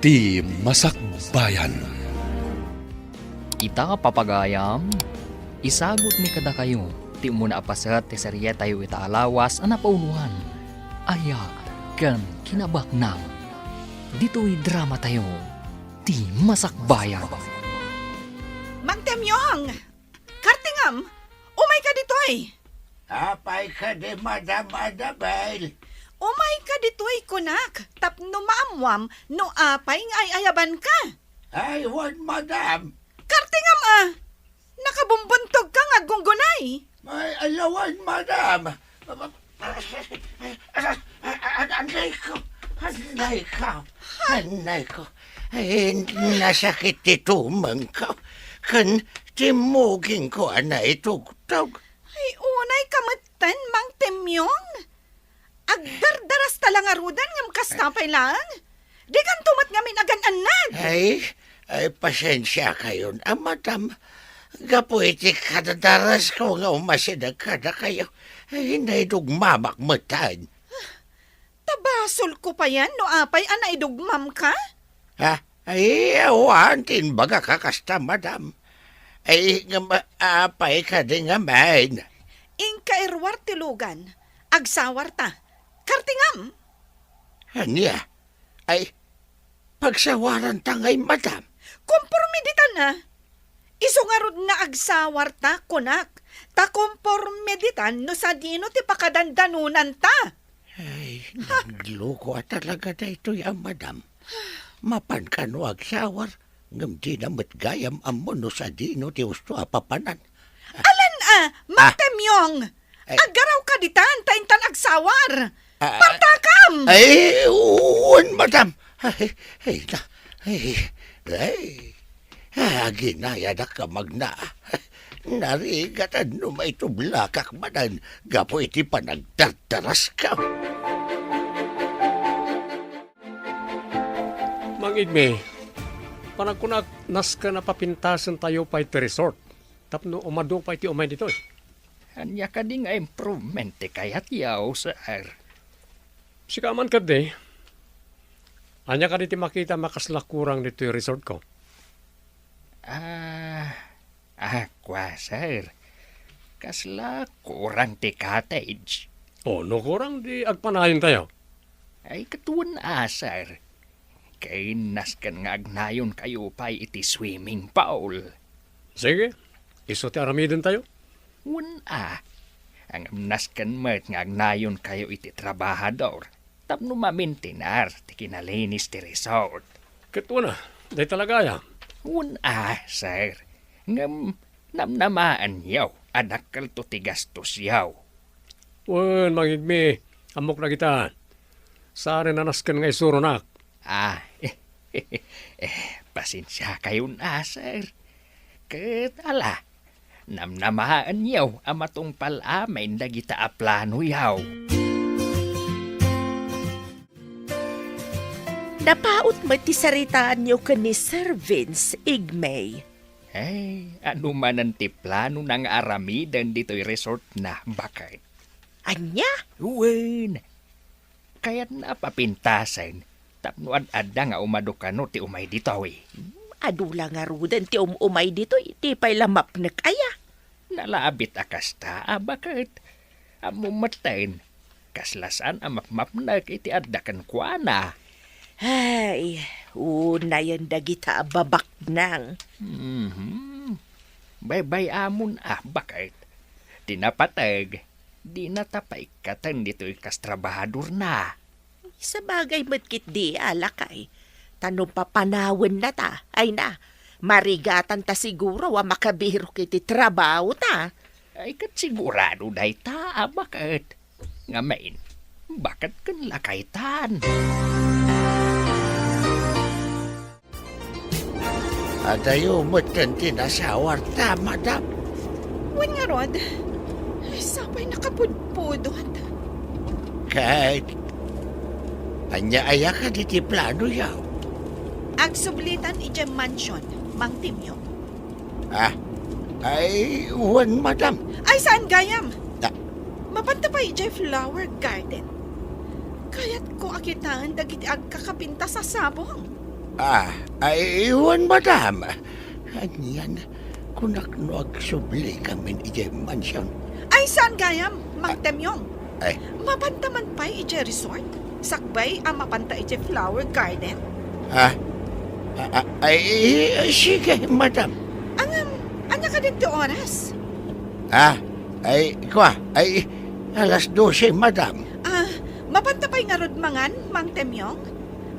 Ti Masakbayan. Ita papagayam, isagot ni kada kayo, ti umuna apasat ti seriya tayo ita alawas ana paunuhan. Aya kan kinabaknang. Dito'y drama tayo, ti Masakbayan. Mang Temyong! Kartingam! Umay ka ditoy! Apay ka di Madam Adabel. Umay ka ditoy, kunak! Tapno maamwam, no apay nga ay ayaban ka! Ay, wan Madam. Kartingam Nakabumbuntok ka nga gunggunay! May alawan Madam. Anay ko. Ay, nasakit itumang ko. Kan timugin ko anay tugtog. Ay, unay kamatan, Mang Temyong! Agdardaras talang arudan ngam kastapay lang! Di kan tumat ngamin agan-anad! Ay, pasensya kayo na, Madam. Gapuitik kadadaras ko nga umasidag kada kayo. Ay, naidugmamakmatan. Tabasol ko pa yan, no apay anay dugmam ka? Ha? Ay, awan, tinbaga kakasta, Madam. Ay, apay ka din nga main. Ingka irwar tilugan, agsawar ta. Kartingam! Anya? Ay, pagsawaran tangay, Madam. Kompormiditan na. Isungarod nga agsawar ta, kunak. Ta kompormiditan no sa dino ti pakadandanunan ta. Ay, nagluko talaga na ito yan, Madam. Mapan ka no agsawar. Ngam di na matgayam amo no sa dino ti usto apapanan. Alan Mang Temyong! Ay. Agaraw ka ditan, taintan agsawar. Ah, Partakam! Ay, uwan, Madam. Ginaya na ka magna. Narigatan no may tublakak manan. Gapo iti panagdardaras ka. Mang Igme, parang kunak nas ka napapintasan tayo pa iti resort. Tapno umado pa iti umay dito eh. Anya ka di nga improvement ti kayat yaw sir. Sikaman ka di. Anya ka diti makita makaslakurang dito yung resort ko. Kwa sir. Kasla kurang ti cottage. O, no kurang di agpanayon tayo. Ay katuan sir. Kay naskan nga agnayon kayo pa iti swimming pool. Sige, iso ti aramidin tayo. Ang naskan met nga agnayon kayo iti trabahador. Tapno mamintinar ti kinalinis ti resort. Katuwa na, day talaga ya. Sir. Ngam namnamaan yaw. Anak kalto ti gastos yaw. Wan, Mang Igme, amok na kita. Saan na naskan nga isuro nak. Pasensya kayo sir. Ketala. Namnamaan yaw amatong palamain dagita aplano yaw. Napaot mo ti saritaan niyo ka ni Sir Vince Igme. Ano man ang ti plano ng aramidan dito'y resort na bakit? Anya? Uwen. Kaya't napapintasan. Tapno ad-ada nga umadukano ti umay dito Adula nga rudan ti umay dito, iti pa'y lamap na kaya. Nalaabit akasta, bakit? Amumatayin. Kaslasan amapmap na iti addakan kwa na. Ay, una yan dagita babak nang. Bye-bye amon bakit? Tinapatag, di natapay katan dito'y kastrabahador na. Sa bagay matkit di alakay. Tanong papanawan na ta, ay na. Marigatan ta siguro wa makabiro kiti trabaho ta. Ay kat sigurado day ta, bakit? Ngamain, bakit kan lakaytan? At ayo mo't kan tinasawar ta, Madam. Wen nga rod, sapay nakapudpudot. Kahit anya-aya ka diti plano yaw. Agsublitan iti mansion, Mang Temyong. Ay, uwan, Madam. Ay, saan gayam? Ah. Mapanta pa iti flower garden. Kaya't ko akitaan dagiti agkakapinta sa sabong. Ay, iwan, madam. Anyan, kunak no agsubli kami ije mansyon. Ay, saan gayam, Mang Temyong? Ay, Mapantaman pa ije resort? Sakbay ang mapanta ije flower garden? ay, sige, madam. Anya ka din ti oras? Ay, alas 12, madam. Mapanta pa'y nga rod mangan, Mang Temyong?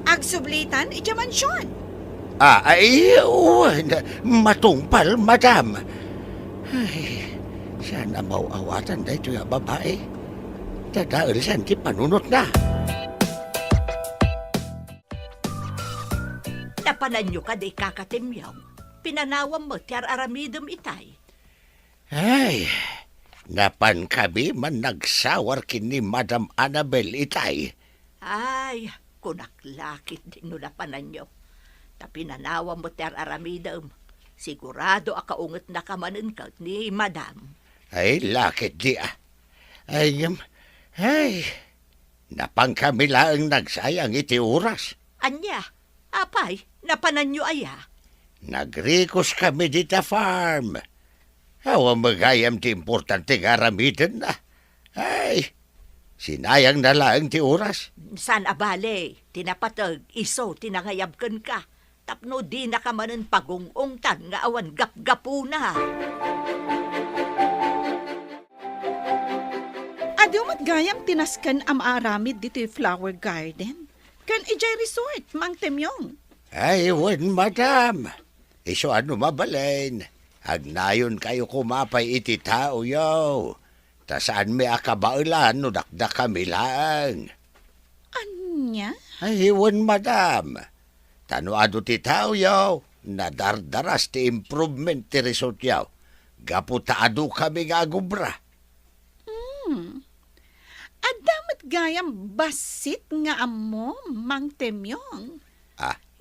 Agsublitan ije mansyon. Ay, matungpal, madam. Ay, sana mauawatan na ito yung babae. Tadaan saan ti panunot na. Napanan nyo ka di kakatimyaw. Pinanawam mo tiyar aramidom itay. Ay, napan kami man nagsawar kini Madam Annabel itay. Ay, kunaklakit din no napanan nyo. Pinanawam mo tiyar aramidom. Sigurado akaungot na kamanin ka ni Madam. Ay, lakit di ah. Ay, napang kami lang nagsayang iti oras. Anya, apay, napanan nyo aya. Nagrikos kami dita farm. Awa magayam ti importante nga aramidan na. Ay, sinayang na lang ti oras. San abale, tinapatag, iso, tinangayabkan ka. Tapno di na ka manen pagungungtan nga awan gap-gapuna. Adiw mat gayam tinaskan am aramid dito yung flower garden. Kan ijay resort, Mang Temyong. Ay, wan, madam. Iso ano mabalain. Agnayon kayo kumapay iti tao yaw. Ta saan may akabailan no dakdak kami lang. Anya? Ay, wan, madam. Tanuado ti tao yaw. Nadardaras ti improvement ti resort yaw. Gaputaado kami nga gubra. Adamat gayam basit nga amo, Mang Temyong.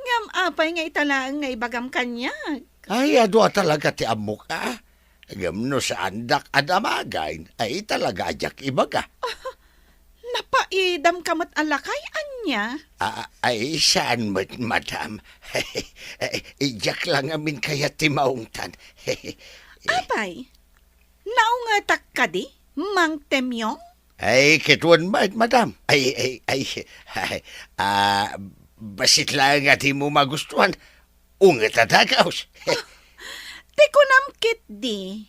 Ngam apay nga italaang nga ibagam kanya. Ay, adwa talaga ti amok ka. Agam no sa andak adamagain, ay talaga ajak ibaga. Napaidam kamat alakay, anya. Ay, saan mo, madam? Ijak lang amin kaya ti maungtan. Apay, naungatak ka di, Mang Temyong? Ay, kituan madam. Basit lang nga di mo magustuhan. Ungat atagaws. Ti kunamkit di.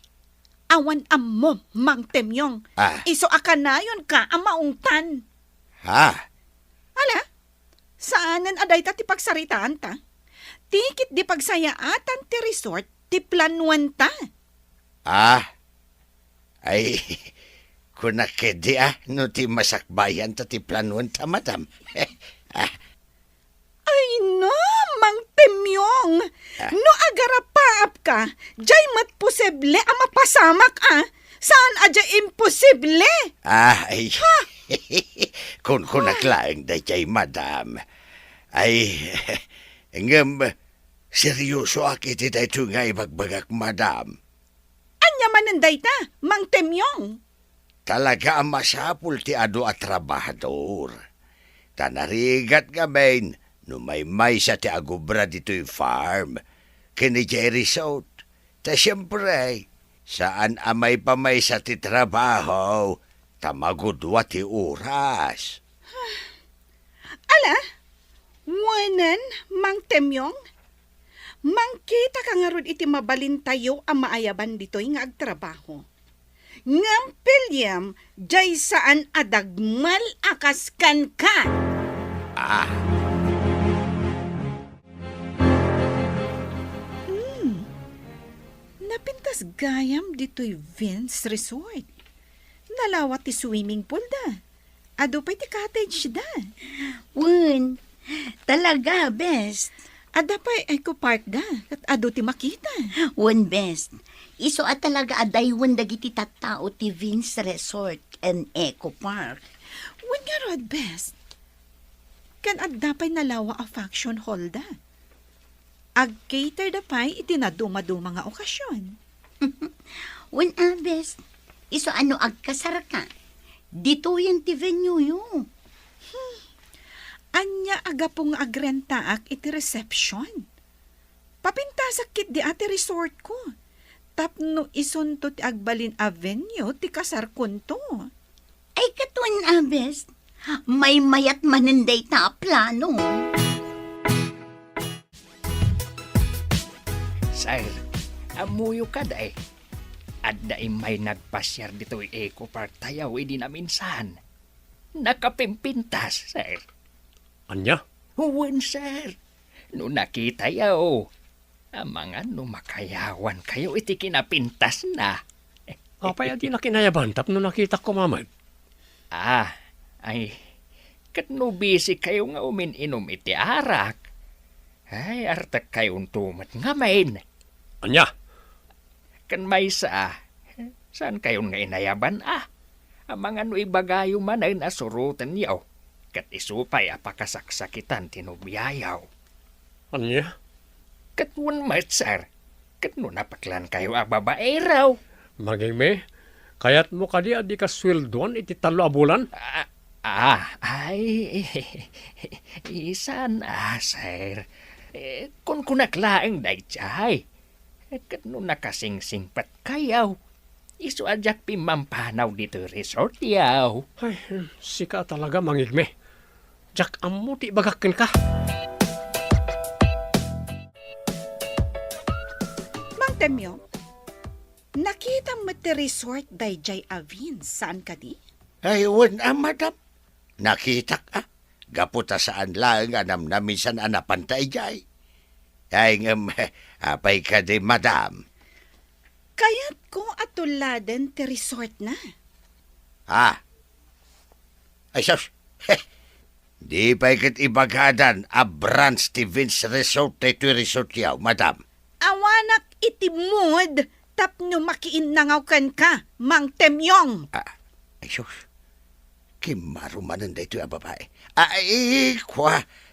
Awan ammo, Mang Temyong. Iso akanayon ka ang maungtan. Ala, saanan aday ta ti pagsaritaan ta? Tikit di pagsayaatan ti resort ti planuan ta. Ay, kunakedi no ti masakbayan ta ti planuan ta, madam. Ay no, Mang Temyong. No agarapaap ka, jay mat posible ang mapasamak Saan adya imposible? Ay, kung kunaklaang da jay, madam. Ay, ngam, seryoso akiti da ito nga ibagbagak, madam. Anya mananday ta, Mang Temyong. Talaga ang masapul ti ado at trabahador. Tanarigat gamin, no may sa ti agubra dito'y farm. Kini Jerry South. Ta siyempre, saan amay pa may sa ti trabaho, tamagudwa ti oras. Ala, wanan, Mang Temyong. Mangkita ka nga ron iti mabalin tayo ang maayaban dito'y nga agtrabaho. Ngam pilyam, jay saan adagmal akaskan ka. Napintas gayam dito'y Vince Resort. Nalawat ti swimming pool da. Ado pa'y ti cottage da. Wun, talaga, best. Ada pa'y eco park da. At ado ti makita. Wun, best. Iso at talaga adaywan dagiti tattao ti Vince Resort and Eco Park. Wun nga rod, best. Kan adda pa'y nalawa a function hall da. Ag-cater da pa'y itinaduma-duma nga okasyon. Wun, best. Iso ano agkasar ka? Dito yan ti venue yun. Anya aga pong agrentaak iti reception. Papintasakit di ati resort ko. Tapno isunto ti Agbalin Avenue ti kasar kunto. Ay katun abes, may mayat maninday ta plano. Sir, amuyo ka da eh. At daim may nagpasyar dito Eco Park tayaw di na minsan. Nakapimpintas, sir. Anya? Huwag, sir. No nakita yaw. Ang mga numakayawan kayo iti kinapintas na. Apay adi na kinayaban tapno nakita ko mamad. Ay, katno busy kayo nga umininom iti arak. Ay, artak kayong tumat nga main. Anya? Kan may saan kayo nga inayaban Ang mga nuibagayo man ay nasurutan yaw. Kat isupay apakasaksakitan tinubiyayaw. Anya? Katwan mat, sir. Katno napaklan kayo babae raw. Maging kayat mo kadi adi ka sweldoan iti 3 a bulan? Isan sir. Kung kunaklaang dayjay. Katno nakasingsingpat kayaw. Isu ajak pimampanaw dito resort yaw. Ay, sika talaga mangigme. Jak amo ti bagakin ka. Mang Temyo, nakita mo ti resort dayjay Avin. Saan ka di? Ay, madam. Nakita ka. Gaputa saan lang anam na minsan anapantay jay. Ay, apay ka di, madam. Kaya't ko atuladen ti resort na. Ay, sus. Di pa ikit ibagadan a branch ti Vince Resort ito resort yaw, madam. Awanak iti mood tapno makiinnangaw kan ka, Mang Temyong. Ay, sus. Kimarumanan da ito yung babae.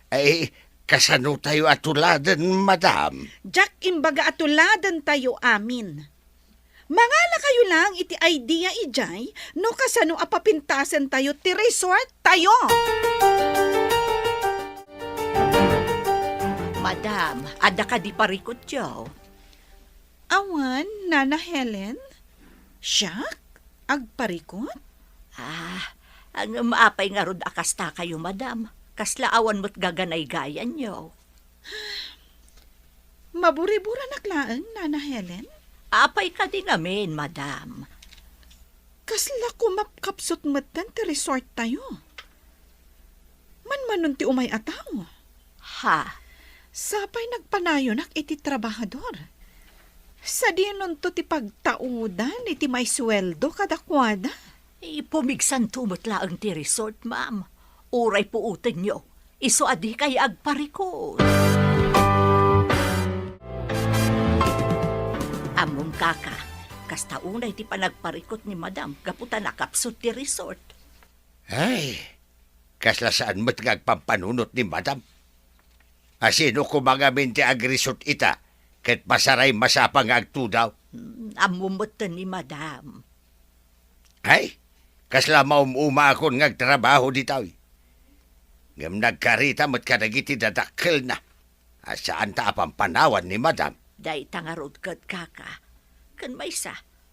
Ay, kasano tayo atuladan, madam? Jack imbaga atuladen tayo amin. Mangala kayo lang iti idea ijay no kasano apapintasan tayo ti resort tayo. Madam, ada ka di parikot yaw. Awan, Nana Helen? Jack? Agparikot? Ang maapay nga rod akasta kayo, madam. Kaslaawan mo't gaganay-gayan yaw. Maburi-bura naklaan, Nana Helen? Apay ka din amin, madam. Kasla kumapkapsot matan ti resort tayo. Manmanon ti umay ataw. Ha? Sapay nagpanayon ak iti trabahador. Sa dinon to ti pagtaudan iti may sweldo kadakwada. Pumigsan tumutla ang ti resort, ma'am. Uray puutin nyo. Iso adi kay agparikot. Among kaka, kasta unay ti panagparikot ni madam, gaputan nakapsot ti resort. Ay, kasla saan mo't ngagpampanunot ni madam? Asino kumagamin ti agresort ita, ket masaray masapang agtudaw? Amumutan ni madam. Ay, kasla maumuma akong ngagtrabaho ditaw. Ngam nagkarita mo't kadagiti dadakkel na. Asaan ta apampanawan ni madam? Day tangarod kat kaka. Kan may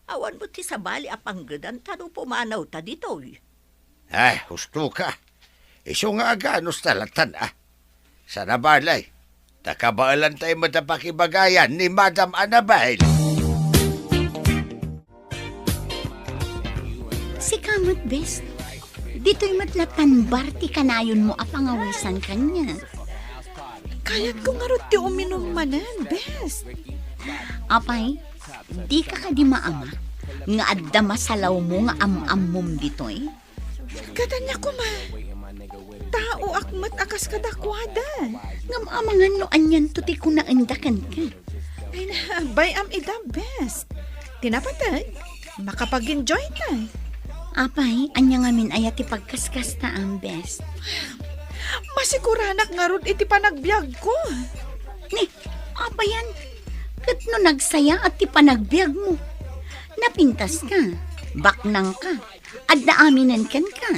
awan mo ti sabali apanggadan tano pumanaw ta ditoy. Ay, husto ka. Iso nga aganos talatan Sa nabalay, takabaalan tayo matapakibagayan ni Madam Annabelle. Si kamot best. Dito'y matlatan barti kanayon mo apangawisan kanya. Kaya't ko nga ro ti uminom manan, best. Apay, di ka di maama. Nga adda masalaw mo nga am-am-mom dito'y. Katanya ko ma. Tao akmat akas kadakwada. Nga maamangan no anyan to ti kunaandakan ka. Ay na, bayam ida best. Tinapatag, makapag-enjoy na. Apay, anya nga min ayat ti pagkaskas ta ang best. Masiguranak nga ron iti panagbiag ko. Ni, apayan. Kat no nagsaya at ti panagbiag mo. Napintas ka, baknang ka, at naaminan kan ka.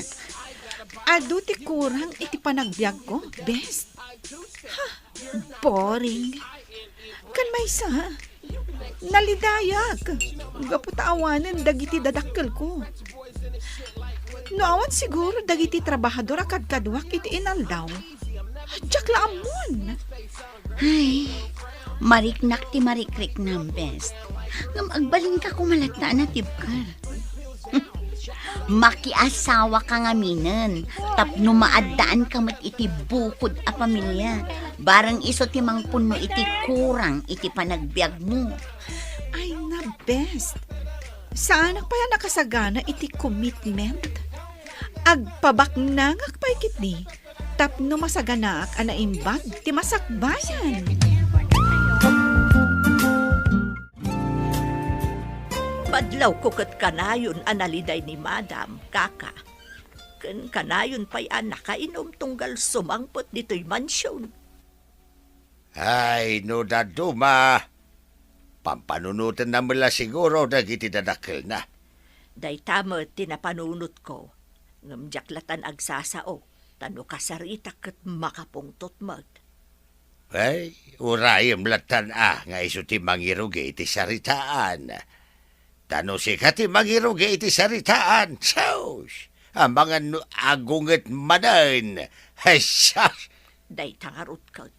Adu ti kurang iti panagbiag ko, best. Ha, boring. Kan may isa, nalidayag. Gaputaawanan dagiti dadakkel ko. No awan siguro dagiti trabahador akad-kadwak iti inaldaw. Diyak laamon. Ay, mariknak ti marikrik ng best. Ngam agbalin ka kumalata na tibkar. Makiasawa ka nga minen. Tapno maadaan ka mat iti bukod a pamilya. Barang iso ti mangpuno iti kurang iti panagbiag mo. Ay na best. Saan pa yan nakasagana iti commitment? Agpabaknangak pa ikit ni. Tapno masaganak anaimbag ti masakbayan. Badlaw ko kat kanayon analiday ni Madam, kaka. Kan kanayon pa'y nakainom tunggal sumangpot dito'y mansyon. Ay, no daduma. Pampanunutan na mula siguro dagiti dadakkel na. Day tamo tinapanunot ko. Ngamjaklatan agsasao. Tano kasarita kat makapungtot mag. Ay, urayem latan nga iso ti mangirugi iti saritaan. Tano si kati mangirugi iti saritaan. Sos! Ang mga agunget madan. Ay, sas! Day tangarot kat.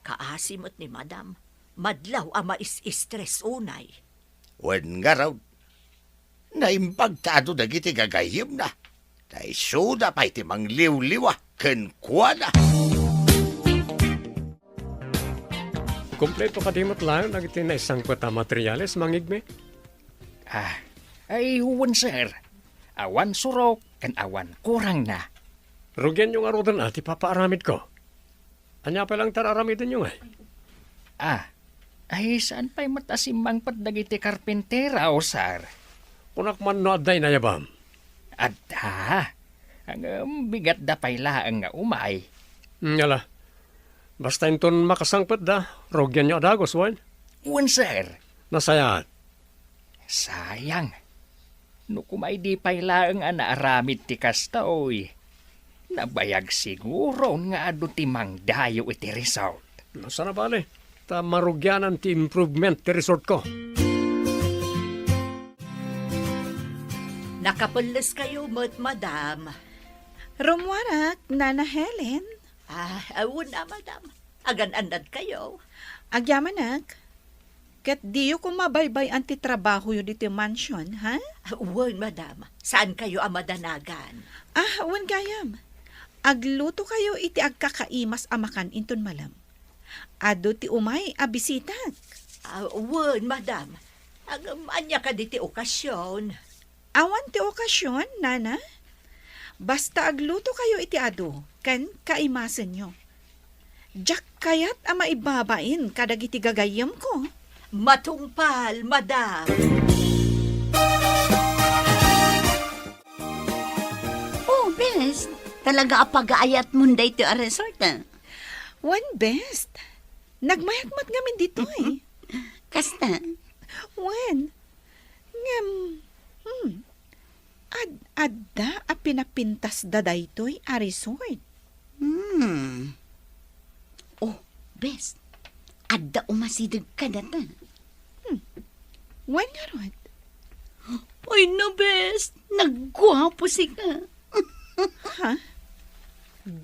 Kaasimot ni Madam. Madlaw ama is-stress unay. Wen nga raw. Naimbagtado dagiti gagayim na. Tay suda pa iti mangliw-liwa. Kenkwa na. Kompleto ka dimot lang nagiti na isang kwata materyales, mangigme. Ay, huwan sir. Awan surok, kan awan kurang na. Rugyan yung arudan ati papaaramid ko. Anya pa lang tararamidin yung Ay, saan pa'y matasimbang patdagiti karpentera o sir? Kunak man no aday na yabam. Ang bigat da payla ang umay. Ngala. Basta inton makasangpet da, rugyan nyo adagos, wan. Huwan sir. Nasayat. Sayang. No kumay di payla ang anaaramid ti kasta oy. Nabayag siguro nga adu ti mangdayo iti resort. Nasa na bale? Ta marugyanan ti improvement ti resort ko. Nakapulis kayo, Madam. Rumwarak, Nana Helen. Awon na, Madam. Agan-andad kayo. Agyamanak. Kat diyo ko mabaybay anti trabaho yun dito mansion, ha? Uwan, Madam. Saan kayo amadanagan? Wan gayam. Agluto kayo iti agkakaimas amakan inton malam. Ado ti umay abisitak. Uwan, Madam. Anya ka di ti okasyon. Awan ti okasyon, Nana. Basta agluto kayo iti ado, kan kaimasan nyo. Diyak kayat ama ibabain kadag iti gagayam ko. Matungpal, Madam. Oh, best. Talaga apag-aayat mo day to a resort, One best. Nagmayatmat ngamin dito eh. Kasta? When? Adda a pinapintas da daytoy a resort. Oh, best. Adda umasidag ka data. When nga rod? Ay no, best. Nagguwapo si ka. Ha?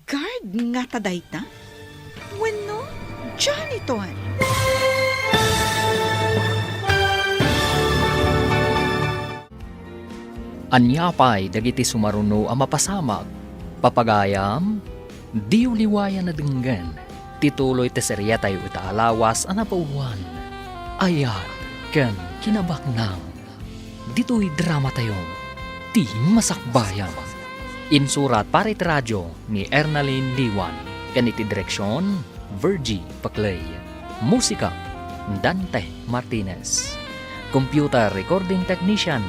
Guard nga ta dayta? When no? Janitor. Anyapay dagiti sumaruno ang mapasamag. Papagayam, di uliwayan na denggan. Tituloy teserya tayo itaalawas ang napauwan. Ayat ken kinabaknang. Dito'y drama tayo. Ti masakbayan. Insurat parit radyo ni Ernalyn Liwan. Kaniti direksyon, Virgie Paclay. Musika, Dante Martinez. Computer recording technician,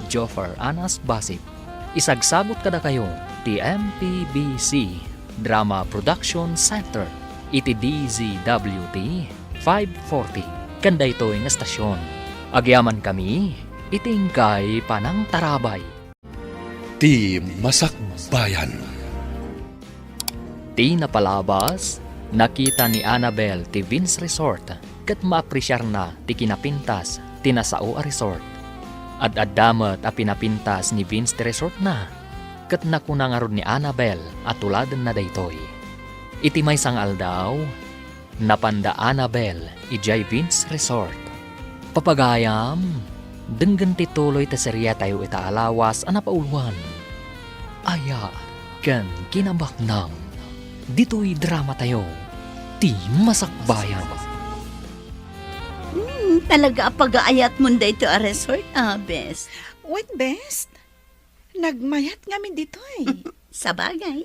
Joffer Anas Basip. Isagsagot kada kayo ti MPBC Drama Production Center iti DZWT 540 kanday to'y nga estasyon. Agyaman kami itingkay panang tarabay. Ti Masakbayan. Iti napalabas, nakita ni Annabel ti Vince Resort kat maapresyar na ti kinapintas ti nasao a resort. At adamat a pinapintas ni Vince ti resort na kat nakunangarod ni Annabel at tuladan na daytoy. Iti may sangal daw, napanda Annabel ijay Vince Resort. Papagayam, denggan ti tuloy ta serya tayo ita alawas a napauluan. Aya, ken kinabaknang, dito'y drama tayo, ti masakbayan. Talaga pag-aayat mo dito a resort, bes. What best? Nagmayat ngamin dito eh. Sa bagay.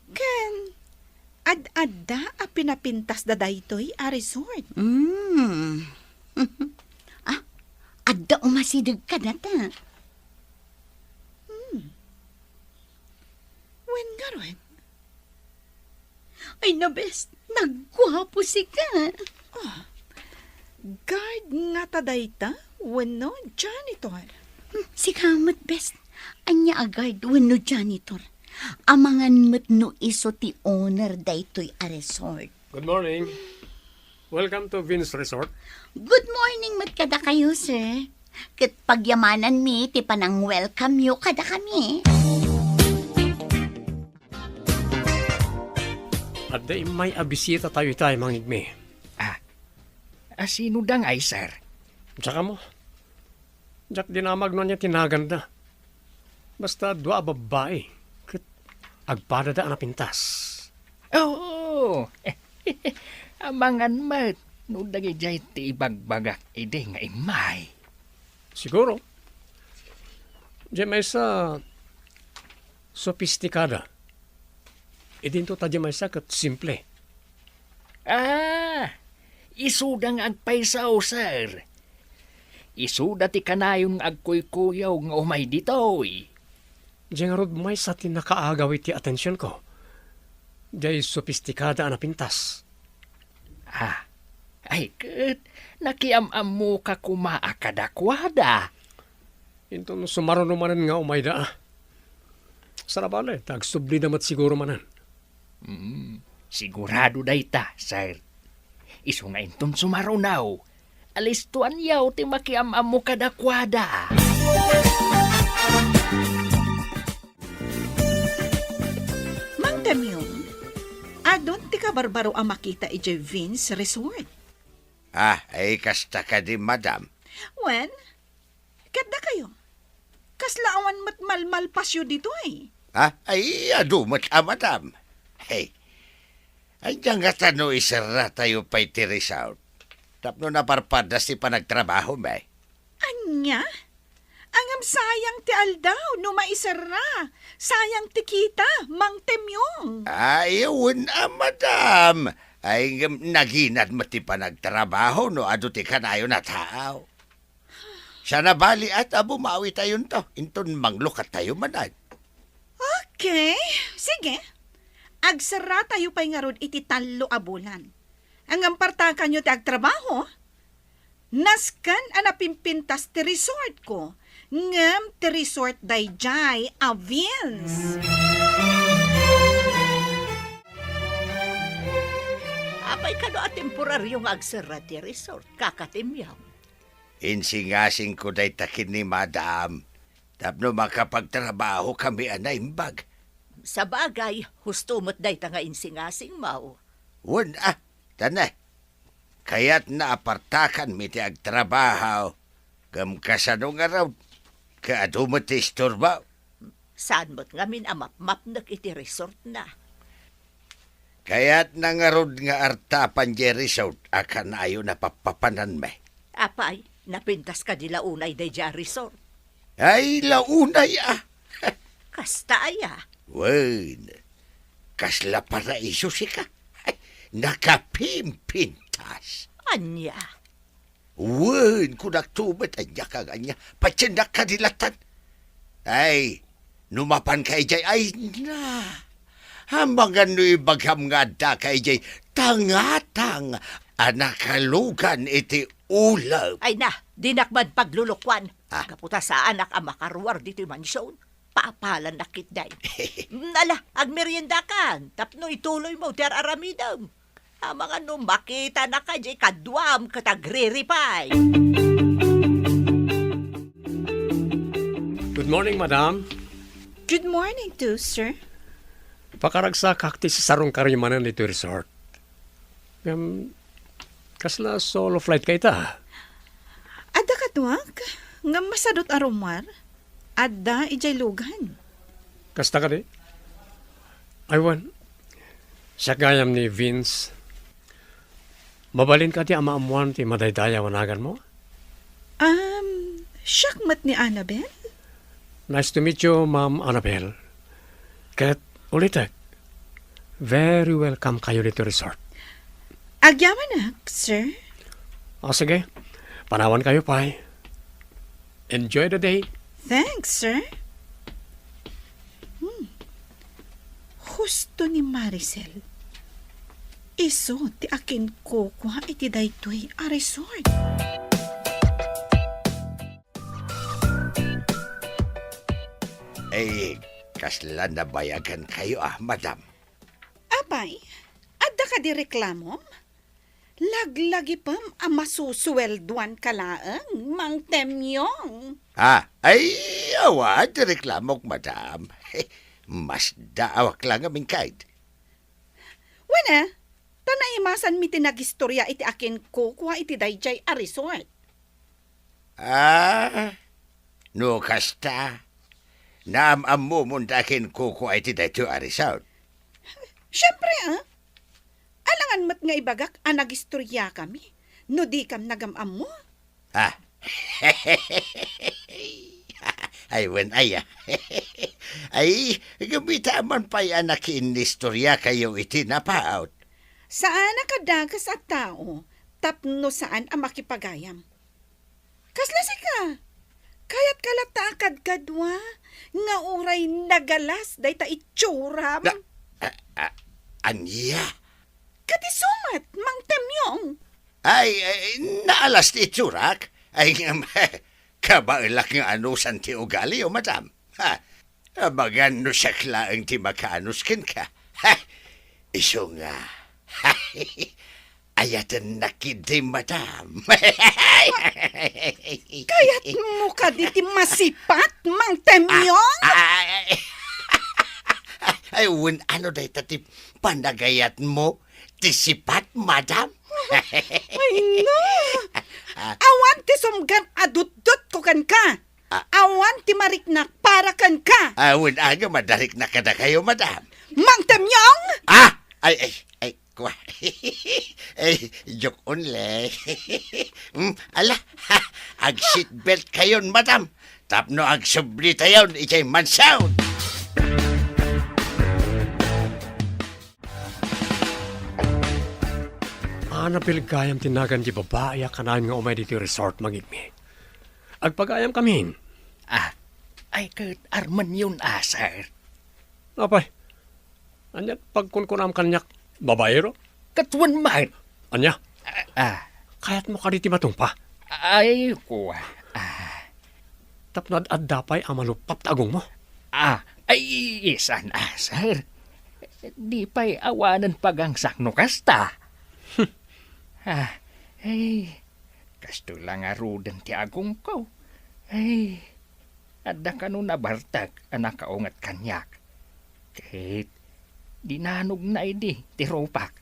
Ken, ad-adda a pinapintas da daytoy a resort. Adda umasidag ka na ta. When garon? Ay na, bes. Nagwapo si ka. Guard nga ta dayta? Wano, janitor. Si kamat, bes. Anya agad, wano janitor. Amangan mat no iso ti owner daytoy a resort. Good morning. Welcome to Vince Resort. Good morning, mat kada kayo, sir. Kat pagyamanan mi, ti panang welcome you kada kami. At day may abisita tayo mangigmi. Sino dang ay, sir? Tsaka mo. Diyak dinamag nun niya tinaganda. Basta dua babae. Kat agpada na pintas. Oo. Amangan mat. No dagay jay ti ibagbagak ide nga imay. Siguro. Diyan may sa sophisticada. Idinto ta diyan may sa kat simple. Isudang agpaysaw, sir. Isuda ti kanayon nga agkuy-kuyaw nga umay ditoy. Diyan rod may sa tinakaagaw iti atensyon ko. Diyan sophisticada na pintas. Ay, kat, nakiam-am mo ka kumaakadakwada. Ito no sumaro naman nga umay da. Sarabale, tagsubli damat siguro manan. Sigurado dayta, sir. Isu nga inton sumarunaw. Alistuan yaw ti makiam-am mo kadakwada. Mang Temyong, adon ti ka barbaro a makita ijay Vince Resort. Ay kasta ka di, madam. When? Kada kayo. Kaslaawan mat malmalpasyo dito eh. Ay adumat madam. Hey, ay dyan nga tano isara tayo pa'y tirisaw. Tapno na parpadas ti panagtrabaho, may. Anya? Angam sayang ti aldaw no maisara. Sayang ti kita, Mang Temyong. Ayun, madam. Ay naginat mo ti panagtrabaho no ado ti kanayo na tao. Siya na bali at bumawi tayo to. Inton manglukat tayo manad. Okay, sige. Agsara tayo pa'y nga rod iti talo a bulan. Ang ampartakan nyo ti agtrabaho, naskan anapimpintas ti resort ko. Ngam ti resort dayjay a Vince. Apay ka no a temporaryong agsara ti resort, kakatimyaw. Insingasing ko day takin ni madam. Tapno makapagtrabaho kami anaimbag. Sa bagay, husto mo't day nga insingasing mau. Wan tanay. Kaya't naapartakan mi ti agtrabaho. Gam kasano nga raw. Kaado mo ti istorba. Saan mo't ngamin amap-map iti resort na. Kaya't nangarod nga artapan di resort akan ayo na papapanan me. Apay, napintas ka nila unay day ja resort. Ay launay Kasta aya. Wan. Kasla para iso si ka. Nakapimpintas. Anya. Wan, kung nagtumat, anya ka ganya, patsindak ka dilatan. Ay, numapan ka ijay, ay na. Hambangan no ibagham nga da ka ijay, tangatang, anakalugan iti ulaw. Ay na, dinakbad paglulukwan. Kaputa sa anak ang makaruwar dito mansyon. Papalan na kit day. Nala, agmerienda kan. Tapno ituloy mo, ter aramidam. Mga no makita na ka, jay kadwam katagriripay. Good morning, madam. Good morning too, sir. Pakaragsa kakti sa sarong karimanan dito resort. Kasla solo flight kay ta. Adda ka tuwag, nga masadot aromar. Adda ijay lugan. Kasta ka di? Aywan. Siya gayam ni Vince. Mabalin ka ti amaamuan ti madaydaya wanagan mo? Syakmat ni Annabel? Nice to meet you, Ma'am Annabelle. Kat ulitek, very welcome kayo dito resort. Agyaman sir. O sige, panawan kayo pa. Enjoy the day. Thanks, sir. Husto ni Maricel. Iso ti akin ko kwa iti daytoy a resort. Kasla nabayagan kayo madam. Abay, adda ka di reklamo? Laglagi pam ang masusuwelduan kalaang, Mang Temyong. Awad, reklamok madam. Mas daawak lang aming kahit. Wala, tanaimasan mi tinagistorya iti akin ko kwa iti dayjay a resort. No kasta. Naam mo mundakin kuko iti dayto a resort. Siyempre, alangan mat nga ibagak ang nagistorya kami. No di kam nagamam mo. Ay, ay, gabita man pa yan nakiinistorya kayo iti napaot. Saan nakadagas at tao, tapno saan ang makipagayam. Kasla ka, kayat kalata kadwa, nga uray nagalas day ta itsuram. Anya? Katisumat, Mang Temyong. Ay, naalas ti itsurak? Ay, kabailak nga anusan ti ugali o madam. Abagan no siya klaang ti makaanuskin ka. Iso nga. Ayatan nakidi madam. Kayat mo ka di ti masipat, Mang Temyong. Ay, ano day tati panagayat mo? Tisipat, madam? Ay, no. Awan ti sumgan adut-dut ko kan ka. Awan ti mariknak para kan ka. Awan aga madarik na kada kayo, madam. Mang Temyong! Ay, kwa. Ay, joke only. Ala, ag seatbelt kayon, madam. Tapno ag subli tayon, ichay mansound. Napilgayam tinagan di babae kanayon nga umay dito resort magigmi. Agpagayam kamin. Ay kat arman yun sir. Apay, anya pagkunkunam kanyak babaero? Katwan man. Anya? Kayat mo ka diti matungpa? Ay kuwa. Tapnad at dapay ang malupap tagong mo. Ay isan sir. Di pa'y awanan pagang sakno kasta. Ay, kasto lang arudan ti agong ko. Ay, adda ka nun nabartag anak kaungat kanyak. Kahit dinanog na idi ti ropak.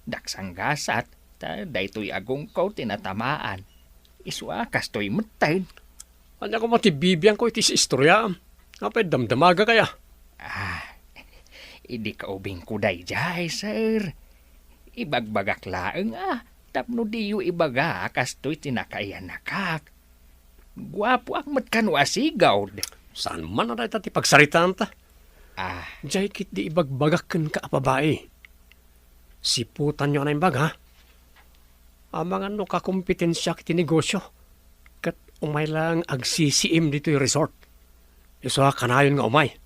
Daksang gasat, daytoy agong ko tinatamaan. Iswa kastoy matayin. Anya ko matibibiyang ko iti si istorya. Apay damdamaga kaya. Idi ka ubing kuday jay, sir. Ibagbagak laeng tapno diyo ibaga kastoy tinakayan nakak. Guwapo ak matkano asigaw. Saan man na dahil ti pagsaritaan ta? Diyay kit di ibagbagakan ka babae. Siputan nyo na yung baga. Mga no kakompetensya kiti negosyo. Kat umay lang agsisiim dito yung resort. Iso kanayon nga umay.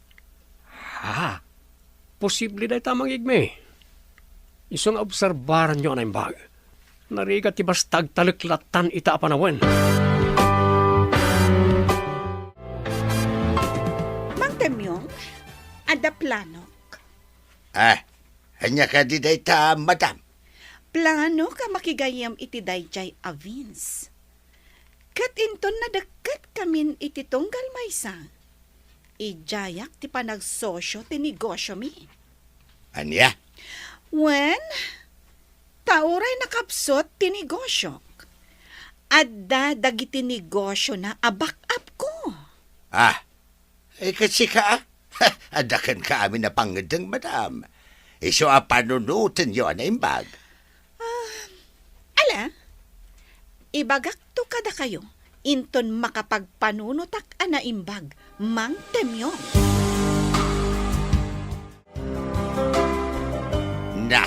Posible dahil tamang igme. Isong obserbaran nyo na yung baga. Narigat tibas tagtaliklatan ita apanawen. Ada planok. Hanya ka di dayta, madam. Plano ka makigayam iti dayjay a Vince. Kat inton na dakat kamin iti tunggal maysa. Ijayak ti panagsosyo ti negosyo mi. Anya? When, tauray nakapsot ti negosyo. Adda dagiti negosyo na abak-up ko. Kasi ka, adakan ka amin na pangadang, madam. Iso panunutin yun na imbag. Ala, ibagak to kada kayo. Inton makapagpanunutak ana imbag, Mang Temyong. Na,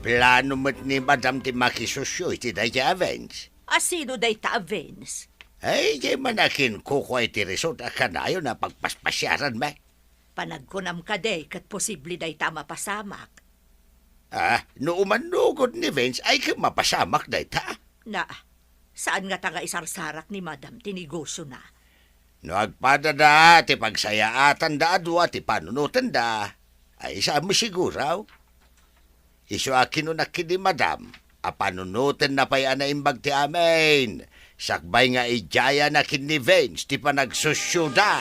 plano mo't ni madam ti makisosyo iti daya Avenge. Asino day ta, Vince? Ay, di manakin kuko iti resort akanayo na pagpaspasyaran me. Panagkunam ka day kat posible day ta mapasamak. No umanugod ni Vince ay mapasamak day ta. Na, saan nga taga isarsarak ni Madam tinigosyo na? No agpadada ti pagsayaatan da adwa ti panunutan da. Ay sa mo siguraw. Iso akin no nakidi madam. Panunutan na pa'y anaimbag ti amin. Sakbay nga ijaya na kin ni Vince ti panagsusyuda.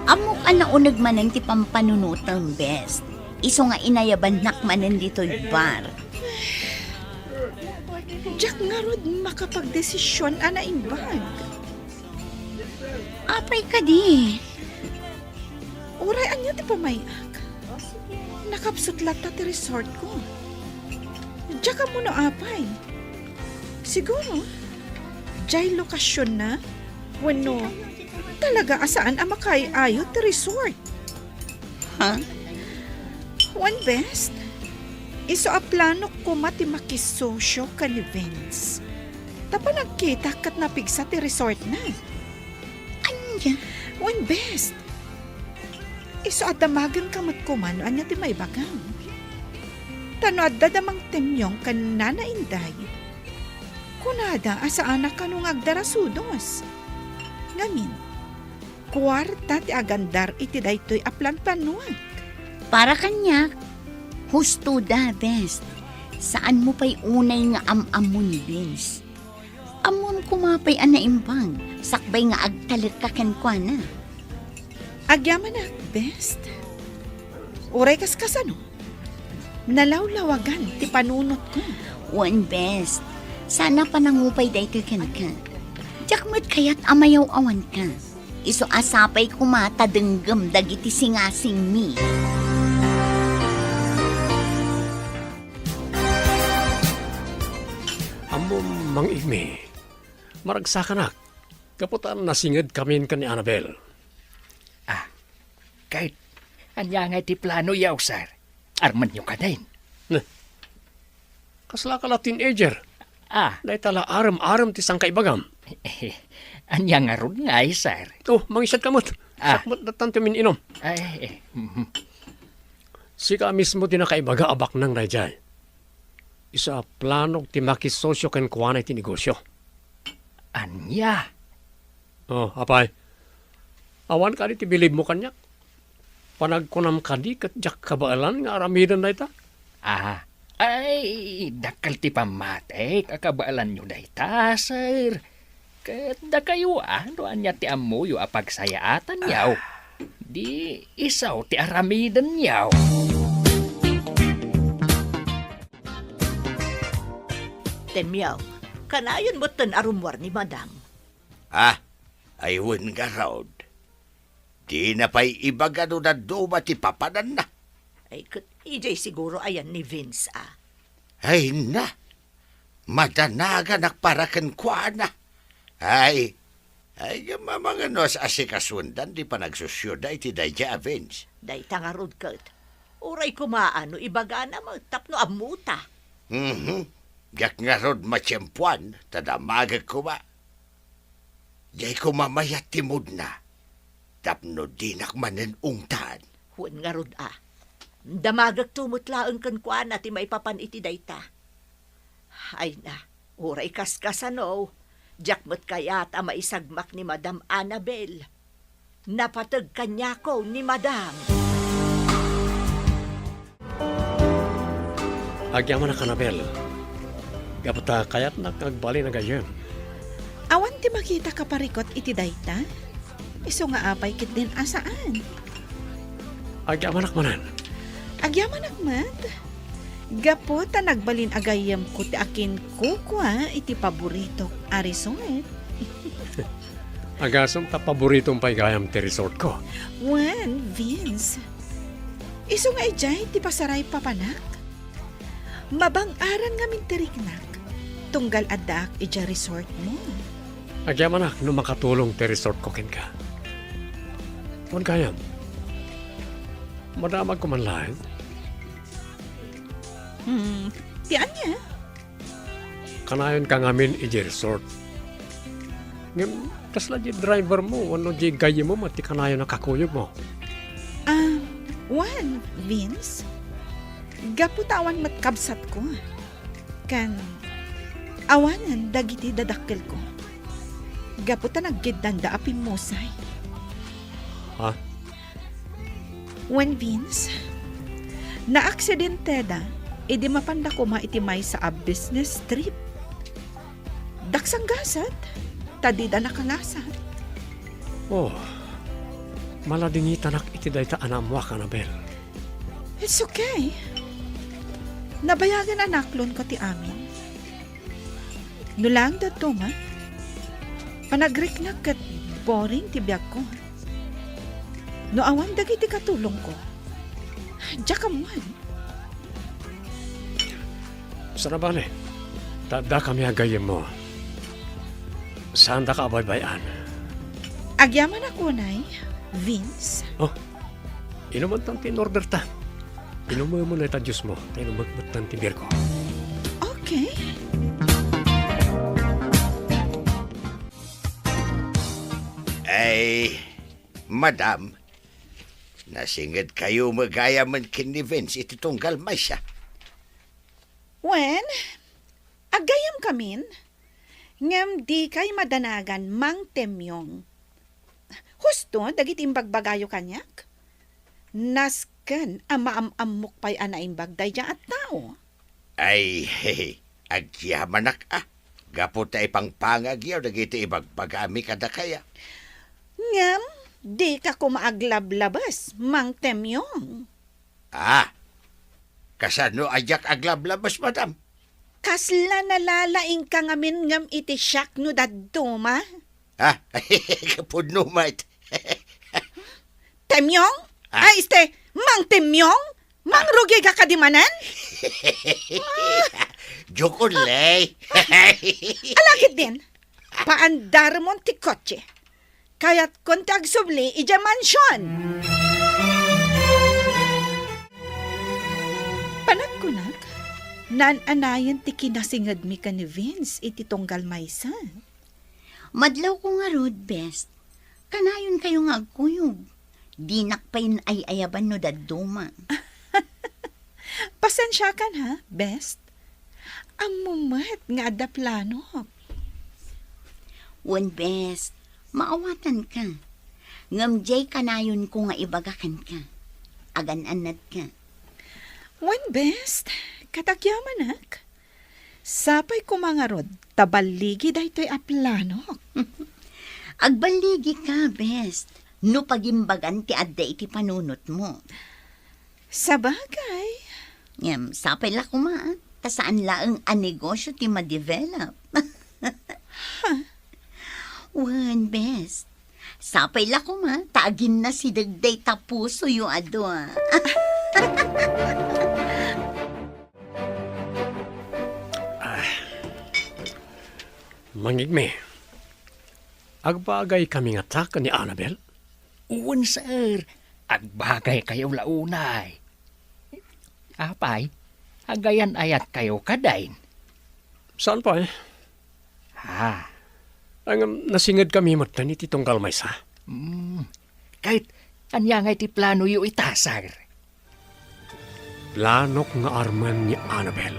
Amok naunag manan ti pampanunutan best. Iso nga inayaban nakmanan dito'y bar. Diyak nga rod makapagdesisyon ana imbag. Apay ka di. Uray anya ti pamayak. Nakapsot lata ti resort ko. Diyak ka muna apay. Siguro, jay lokasyon na. Wano, talaga asaan ang makaiayo ti resort. Ha? One best. Iso a plano ko mati makisosyo ka ni Vince. Tapa nagkita kat napigsa ti resort na. Anya? One best. Iso at damagan ka matkuman anya ti may bagang. Tano at dadamang temyong kan nana inday. Kunada asa anak kanong agdarasudos. Ngamin, kwarta ti agandar iti daytoy aplan panuag. Para kanya, husto da best. Saan mo pa'y unay nga amamon Vince? Amon kumapay anaimbang, sakbay nga agtalit ka kenkwana. Agyaman na, best. Uray kas kasano. Nalawlawagan ti panunot ko. One best. Sana pa nangupay dayto ken ka. Jakmat kayat amayaw awan ka. Iso asapay kumata denggem dagiti singasing mi. Amo mang igmi. Maragsakanak. Kaputan nasingad kami ka ni Annabel. Kahit anya nga ti plano yaw, sir. Arman nyo ka din. Kasla ka la teenager. Dahil tala aram-aram ti sang kaibagam. Anya nga ron nga sir. Mangisad kamot. Sakmat na tanto min inom. Sika mismo ti nakaibaga abak nang rayjay. Isa plano ti makisosyo ken kuwanay ti negosyo. Anya? Apay. Awan ka di ti bilib mo kanyak. Panagkunam ka di kat jak kabaalan nga aramidan na ita. Ay, dakal ti pamatek, akabaalan nyo na ita, sir. Kat da kayo doan niya ti amuyo apagsayaatan yaw. Di isaw ti aramidan yaw. Temyaw, kanayon mo tan arumwar ni Madam. Ayun nga raod. Di na pa'y ibagano na duma ti papanan na. Ay, ijay siguro ayan ni Vince, Ay na, madanaga nakparakan kwa na. Ay mga nos asikasundan di pa nagsusyoda iti dayja Vince. Day tangarod kat. Uray kumaano, ibaga na magtapno amuta. Gak nga rod matsyempuan, tadamagag kuma. Jay kumamayat timod na. Tapno dinak manen ungtan. Huwag nga rod Damagag tumutlaang kan kuan at may papan iti dayta. Ay na, uray kaskasano. Jakmat kayat ang maisagmak ni Madam Annabel. Napatag kanya ko ni Madam. Agyaman na kanabel. Gapata kayat nakagbali na gayon. Awan ti makita ka parikot iti dayta? Iso nga apay kit din asaan? Agyaman manan. Agyaman akmat. Gapo ta nagbalin agayam ko ti akin kukwa iti paborito a resort. Agasam ta paboritong paigayam ti resort ko. Wan, Vince. Iso nga ijay ti pasaray papanak. Mabang-aran nga mintiriknak. Tunggal adak ija resort mo. Agyaman no makatulong ti resort ko ken ka. Huwag kayam. Madamag ko man lahat. Tiyan niya. Kanayon ka ngamin iji resort. Ngam, kasla di driver mo, ano di gayi mo, mati kanayon na kakuyog mo. Wan, Vince. Gaputawan matkabsat ko. Kan, awanan dagiti dadakkel ko. Gaputa naggidanda apim musay. Ha? When Vince, na-aksidente da, idi mapanda ko maitimay sa a business trip. Daksang gasat, tadida nakalasat. Oh, maladingitan ak iti dayta anamwa ka na, Bel. It's okay. Nabayagan anaklon ko ti amin. Nulang da to, ma. Panagriknak kat boring ti biyak ko. No awan dagiti katulong ko. Diyak amuan. Sana bale, tada kami agayim mo. Saan da ka abaybayan? Agyaman ako, Nay. Vince. Oh, inuman tang tinorder ta. Inumoy mo na ita Diyos mo, tayo magbat ng tibir ko. Okay. Ay, Madam, nasingid kayo magayaman kin ni Vince iti tunggal may siya. When, agayam kamin, ngem di kay madanagan mang temyong. Husto, dagit imbag-bagayo kanyak. Nasken, amaam-amok pa'y anaimbag daya at tao. Ay, hehe, agyamanak Gapo ta ipang pangagyaw, dagiti ibagbagami kada kaya. Ngem, di ka kumaaglab-labas, mang temyong. Kasano ajak aglablabas, Madam? Kasla nalalaing ka ngamin ngem iti siyak no dadduma. Kapudno, mate. Temyong? Ay, mang temyong? Mang rugi ka kadimanan? Jokulay. Alakit din. Paandar mo ti kotse. Kaya't konti agsubli, ija mansyon. Panagkunak, nan-anayan ti kinasingad mi ka ni Vince iti tunggal maysa. Madlaw ko nga road best. Kanayon kayo nga agkuyog. Di nakpain ay ayaban no dadduma. Pasensya kan ha, best. Amumat nga da plano. One best, maawatan ka. Ngamjay kanayon ko nga ibagakan ka. Agan-anad ka. One best, katakyaman sapay ko mga rod, tabaligi da ito'y aplano. Agbaligi ka, best. No pagimbagan ti adda iti panunot mo. Sa bagay. Ngem, sapay la kumaan. Ta saan laang a negosyo ti ma-develop. One best. Sapay la kuma. Taagin na si dagday tapuso yung ado. Mangigme, agbagay kami nga taka ni Annabel? Uwan, sir. Agbagay kayo launay. Apay, agayan ayat kayo kadain. Saan pa eh? Ang nasingad kami matan iti tunggal may sa. Kahit anya nga iti plano yu itasar. Planok nga arman ni Annabel.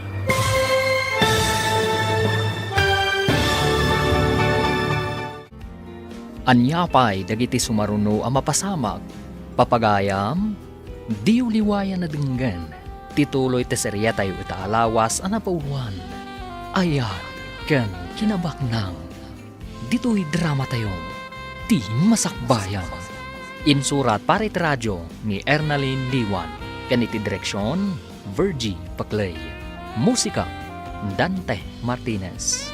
Anyapay dagiti sumaruno ang mapasamag. Papagayam, di uliwayan na denggan. Tituloy te serya tayo itaalawas ang napauluan. Ayat ken kinabaknang. Dito'y drama tayo. Ti masakbayan. Insurat para iti radyo ni Ernalyn Liwan. Kaniti direksyon, Virgie Paclay. Musika, Dante Martinez.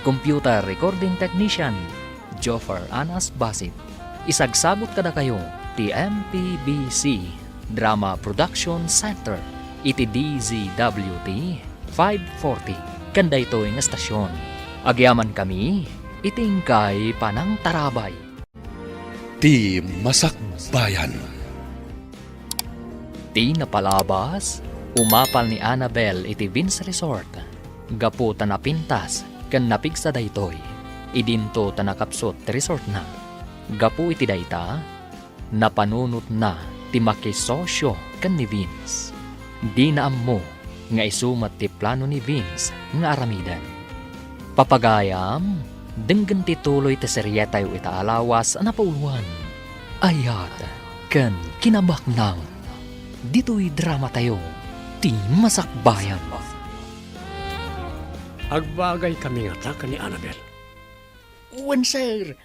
Computer recording technician, Joffer Anas Basit. Isagsagot kada kayo, ti MPBC Drama Production Center, iti DZWT 540. Kanda ito yung estasyon. Agyaman kami, itingkay panang tarabay. Ti Masakbayan. Ti napalabas, umapal ni Annabel iti Vince Resort. Gapu tanapintas, kan napigsa daytoy. Idinto tanakapsot ti resort na. Gapu iti dayta, napanunot na ti makisosyo kan ni Vince. Di na ammo nga isumat ti plano ni Vince nga aramidan. Papagayam, denggan ti tuloy ti serya tayo itaalawas ang napauluan. Ayat ken kinabaknang. Dito'y drama tayo, ti masakbayan. Agbagay kami nga ta ni Annabel. Uwan, sir.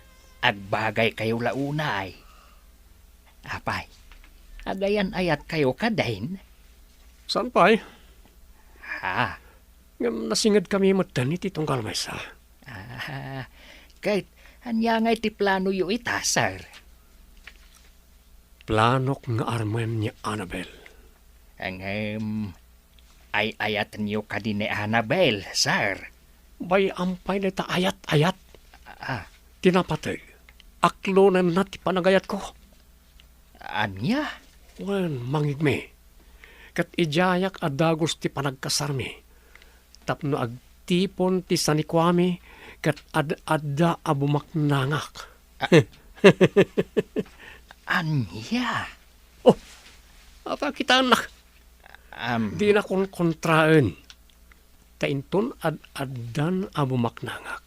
Agbagay kayo launay. Apay, agayan ayat kayo kadain. Saan pa eh? Ha? Ngam nasingad kami matan iti tungkal maysa. Kahit hanya nga iti plano yu ita, sir. Planok nga armen ni Annabel. Ang ay ayat niyo ka din ni Annabel, sir. Bay ampay na ta ayat-ayat. Ah, Tinapatay. Aklonan na ti panagayat ko. anya? Wen, mangigme. Kat ijayak adagos ti panagkasarmi. Tapno agtipon ti sanikwami kat adda abumaknangak. Anya? Apa kita anak? Di na kon kontraan. Tainton addan abumaknangak.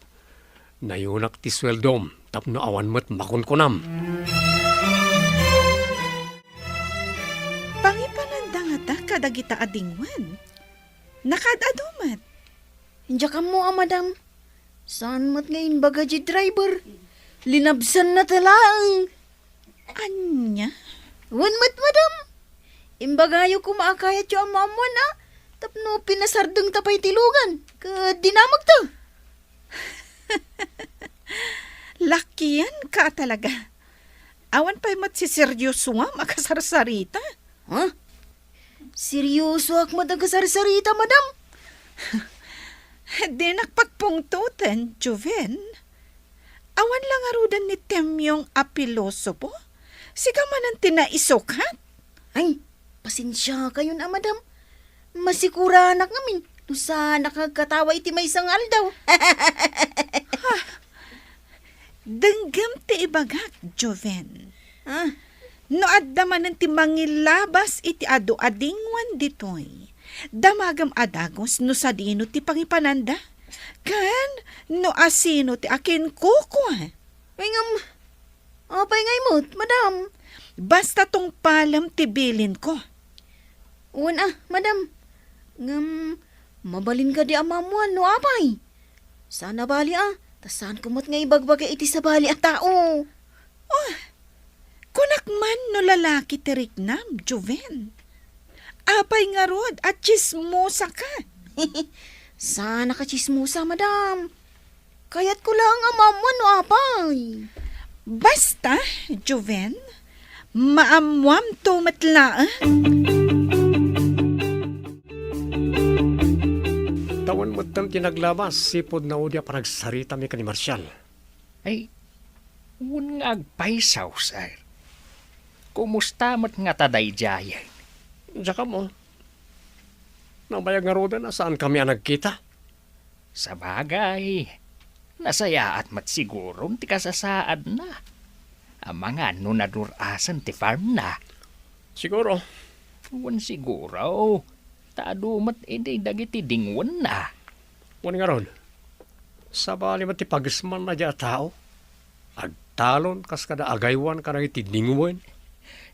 Nayunak ti sweldom tapno awan met makunkunam. Pangipananda nga ta kadagita adingwan. Nakadadumat. Hindiya ka mo, madam. Saan mat ngayon bagaji driver? Linabsan na talang. Anya? Wan mat, madam. Imbagayo kumaakayat yung amamuan, ah. Tapno pinasardeng tapay tilugan. Dinamag to. Lakian ka talaga. Awan pa'y mat si seryoso nga makasarsarita. Ha? Seryoso ak madagasarsarita, madam? Di nakpagpungtutan, Joven. Awan lang arudan ni Temyong apiloso po. Siga man ang tinaisokat. Ay, pasensya kayo na, madam. Masikura anak ngamin. No sa nakagkatawa iti may sangal daw. Denggam ti ibagak, Joven. Ah, No adda man ti mangilabas iti adu adingwan ditoy. Damagam adagos no sa dino ti pangipananda. Kan no asino ti akin kuko. ngam, apay ngay mo, madam. Basta tong palam ti bilin ko. Uwan madam. Ngam, mabalin ka di amamuan, no apay. Sana bali tasan kumot nga ibagbagay iti sa bali at tao. Kunak man no lalaki ti riknam, Joven. Apay nga rod at chismosa ka. Sana ka chismosa, madam. Kaya't ko lang amamuan, no apay. Basta, Joven, maamwam to matlaan. Tawan mo tam tinaglabas, sipod na udya panagsarita mi ka ni Marcial. Ay, un nga agpaisaw, sir. Kumusta mat nga taday jayan? Diyan ka mo. Nabayag nga roda na saan kami ang nagkita. Sa bagay, nasaya at mat siguro ti kasasaad na. Ang mga nunadurasan ti farm na. Siguro. Wan siguro. Taadumat edi dagiti dingwan na. Wani nga ron. Sa bali mo ti pagisman na dya tao. talon kas kada agaywan kada iti dinguwen.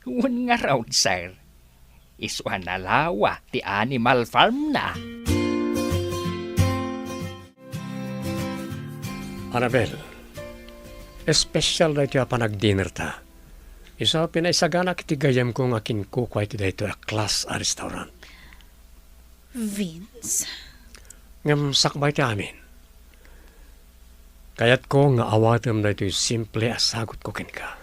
Wan nga raw, sir. Isuan na lawa ti Animal Farm na. Annabel, espesyal na iti panag-dinner ta. Isa pinaisagana kiti gayam ko nga kinkukway ti dayto a class a restaurant. Vince, Ngam sakbay ti amin. Kayat ko nga awatem na ito simple asagot ko ka.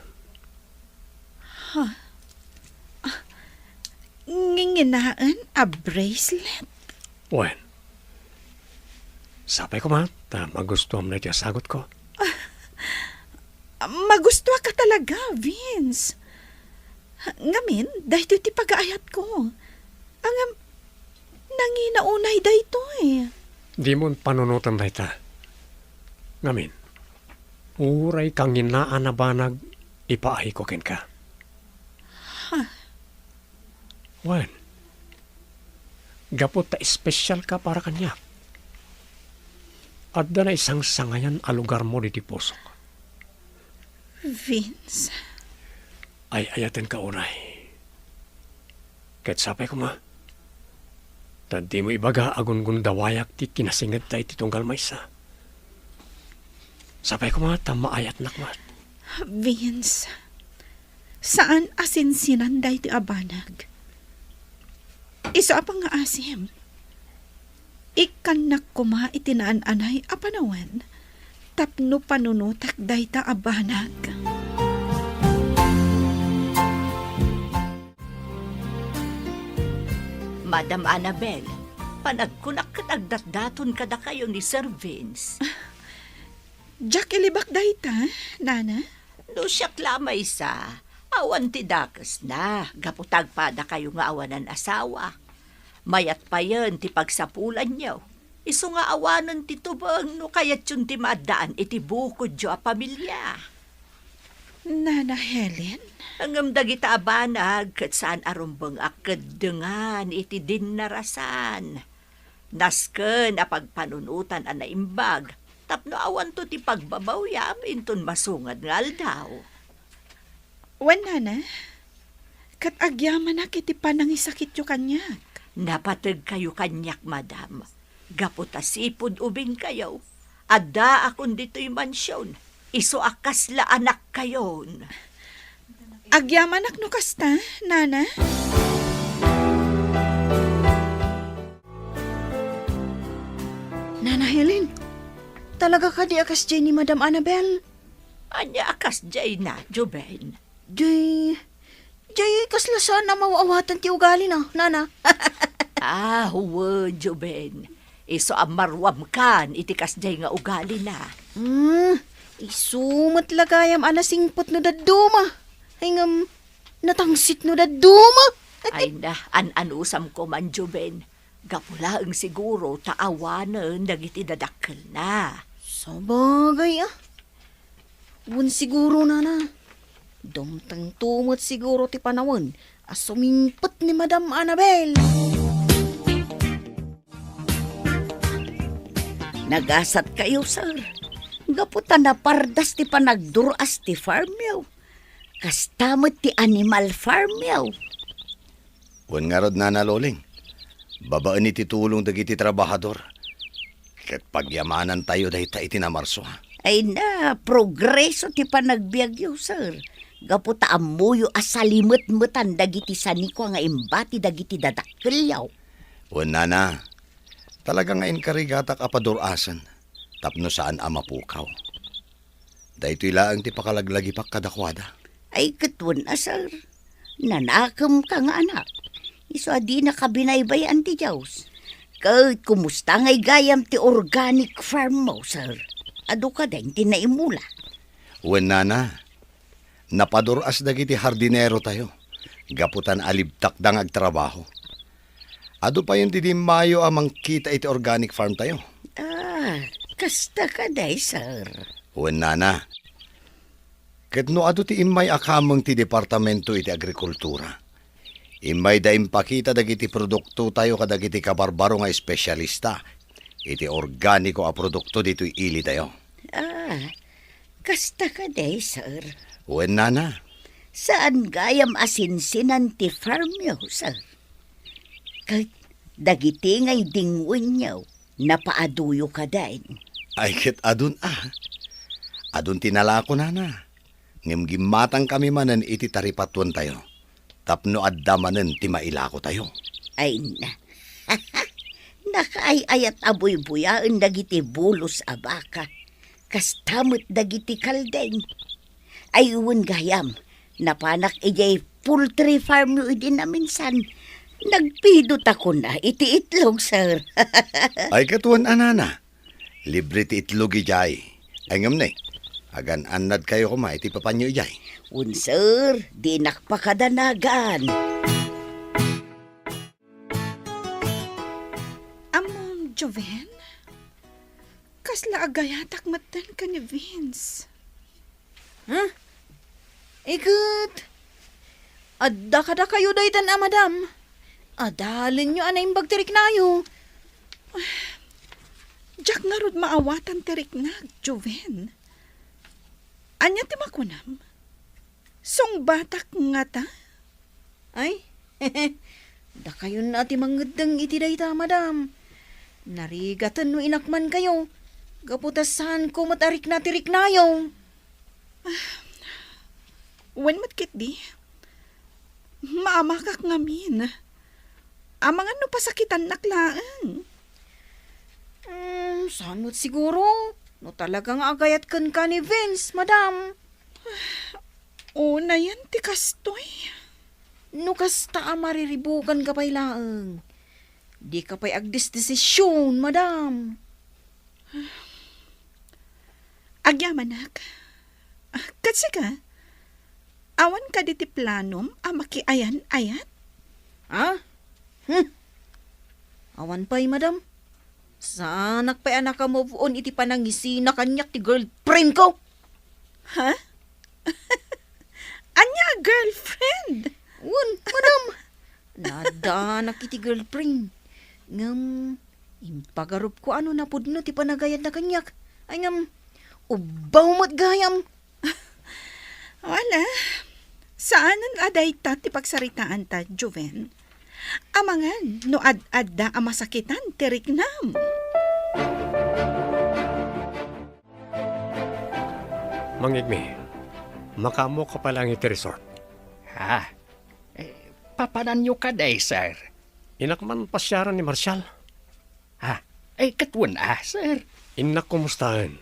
nginginaan a bracelet. Wen, sapay ko man, ta magustuhan na ito asagot ko. Magusto ka talaga, Vince. Ngamin, dahil iti pag-aayat ko. Ang nanginaunay dahito eh. Di mo panunutan na ita. Ngamin, uray kang ginaan na banag, ipaahi ko ken ka. Wen, gapot ta espesyal ka para kanya. At na isang sangayan a lugar mo di puso. Vince, Ay ayaten ka unay. Kahit sapay ko ma. Tadi mo ibaga agun-gun dawayak ti kinasingad ta iti tunggal maysa. Sapay ko ma, maayat nakmat. Vince, saan asinsinan dahil ti abanag? Isa pa nga asim. Ikanak kuma itinaan-anay apanawan. Tapno panunutak dahil ta abanag. Madam Annabel, panagkunak katagdatdaton kada kayo ni Sir Vince. Jack ilibak dahil ta, Nana? No siyak lamay sa, awan ti dakas na, gaputag pada kayo nga awanan asawa. Mayat pa yan ti pagsapulan niyo. Iso nga awanan ti tubang no kayat yun ti madaan iti bukod jo a pamilya. Nana Helen? Ang dagita abanag kat saan arumbang akadengan iti dinarasan. Nasken a pagpanunutan a naimbag. Tapno awan to ti pagbabaw yamin ton masungad nga aldaw. Wan, Nana? Kat agyaman na kiti panangisakit yo kanyak. Napatag kayo kanyak, madam. Gaputasipod ubing kayo. Ada akon dito'y mansyon. Iso akasla anak kayon. Agyaman no kasta, Nana? Nana Helen, talaga ka di akas dyan ni Madam Annabel? Anya akas jay na, Juben. Jay kasla sana mawawatan ti ugali na, Nana. Huwag, Juben. Iso amarwam kan, itikas jay nga ugali na. Isumat lagayam anasingpot no daduma. Ay natangsit no daduma. Ay na, an-anusam ko man, Juben. Gapula ang siguro taawanan dagiti dadakkel na. Sabagay Wun siguro, Nana. Dumtang tumot siguro ti panawon. Asumimpot ni Madam Annabel. Nagasat kayo, sir. Gaputan na pardas ti panagduras ti farm yaw. Kastamot ti Animal Farm yaw. Wan nga rod na naloling. Babaan iti tulong dagiti trabahador. Kat pagyamanan tayo dahil ta itinamarso ha. Ay na, progreso ti panagbiag yaw, sir. Gaputa amuyo asalimot-mutan dagiti saniko nga imbati dagiti dadakkel yaw. Wan na. Talaga nga inkarigata kapadurasan. Tapno saan amapukaw. Dahito ilaang ti pakalaglagipak kadakwada. Ay katwan na, sir. Nanakam ka nga anak. Iso adi na kabinaybayan ti Diyos. Kahit kumusta nga'y gayam ti organic farm mo, sir. Ado ka din tinaimula. Wan na. Napaduras dagiti hardinero tayo. Gaputan alibtak dang agtrabaho. Ado pa yun mayo amang kita iti organic farm tayo. Kasta ka day, sir. Wan na. Ket no ado ti imay akamang ti departamento iti agrikultura. Imay da impakita dagiti produkto tayo kadagiti kabarbaro nga espesyalista. Iti organiko a produkto dito'y ili tayo. Kasta ka day, sir. Wen nana. Saan gayam asinsinan ti farm yo, sir? Kahit dagiti ngay dingwin yaw, napaaduyo ka dain. Ay ket adun Adun tinala ko nana. Ngem gimatang kami manen iti taripatuan tayo. Tapno adda manen ti mailako tayo. Ay na. Nakaayayat abuy-buyaan dagiti bulos a baka. Kastamot dagiti kaldeng. Ayun gayam, napanak ijay poultry farm yo idin na minsan. Nagpidot ako na iti itlog, sir. Ay katuan anana. Libre ti itlog ijay. Ay ngam ne. Agan anad kayo kuma iti papanyo ijay. Un, sir, di nakpakadanagan. Among Joven? Kasla agayatak matan ka ni Vince. Ikut. Adda kada kayo daytan madam. Adalin nyo anay bagtirik nayo. Jack nga rod maawatan tirik na, Joven. Anya ti makunam? Song batak nga ta? Ay, da kayo na ti mangedeng iti dayta madam. Narigatan no inakman kayo. Gaputasan ko matarik na tirik nayo. Wen matkit di? Maamakak ngamin. Amang ano pasakitan naklaan? Sanot siguro. No talagang agayat kan ka ni Vince, madam. O na yan ti kastoy. No kasta mariribukan ka pa'y laang. Di ka pa'y agdis-desisyon, madam. Agyamanak. Kasi ka, awan ka di ti planom a makiayan-ayat? Ha? Awan pa'y, madam. Sanak pa'y anak ka move on iti panangisi na kanyak ti girlfriend ko. Ha? Anya girlfriend? Un, madam. Nadanak iti girlfriend. Ngam, impagarup ko ano na pudno ti panagayad na kanyak. Ay ngam, ubaw mo't gayam. Wala. Saanan aday ta ti pagsaritaan ta, Joven? Amangan, no ad-adda ang masakitan, tirik nam. Mangigmi, makamo ka palang iti resort. Ha? Papanan nyo ka day, sir. Inakman pasyaran ni Marshall. Ha? Ay katuan sir. Inak kumustahan.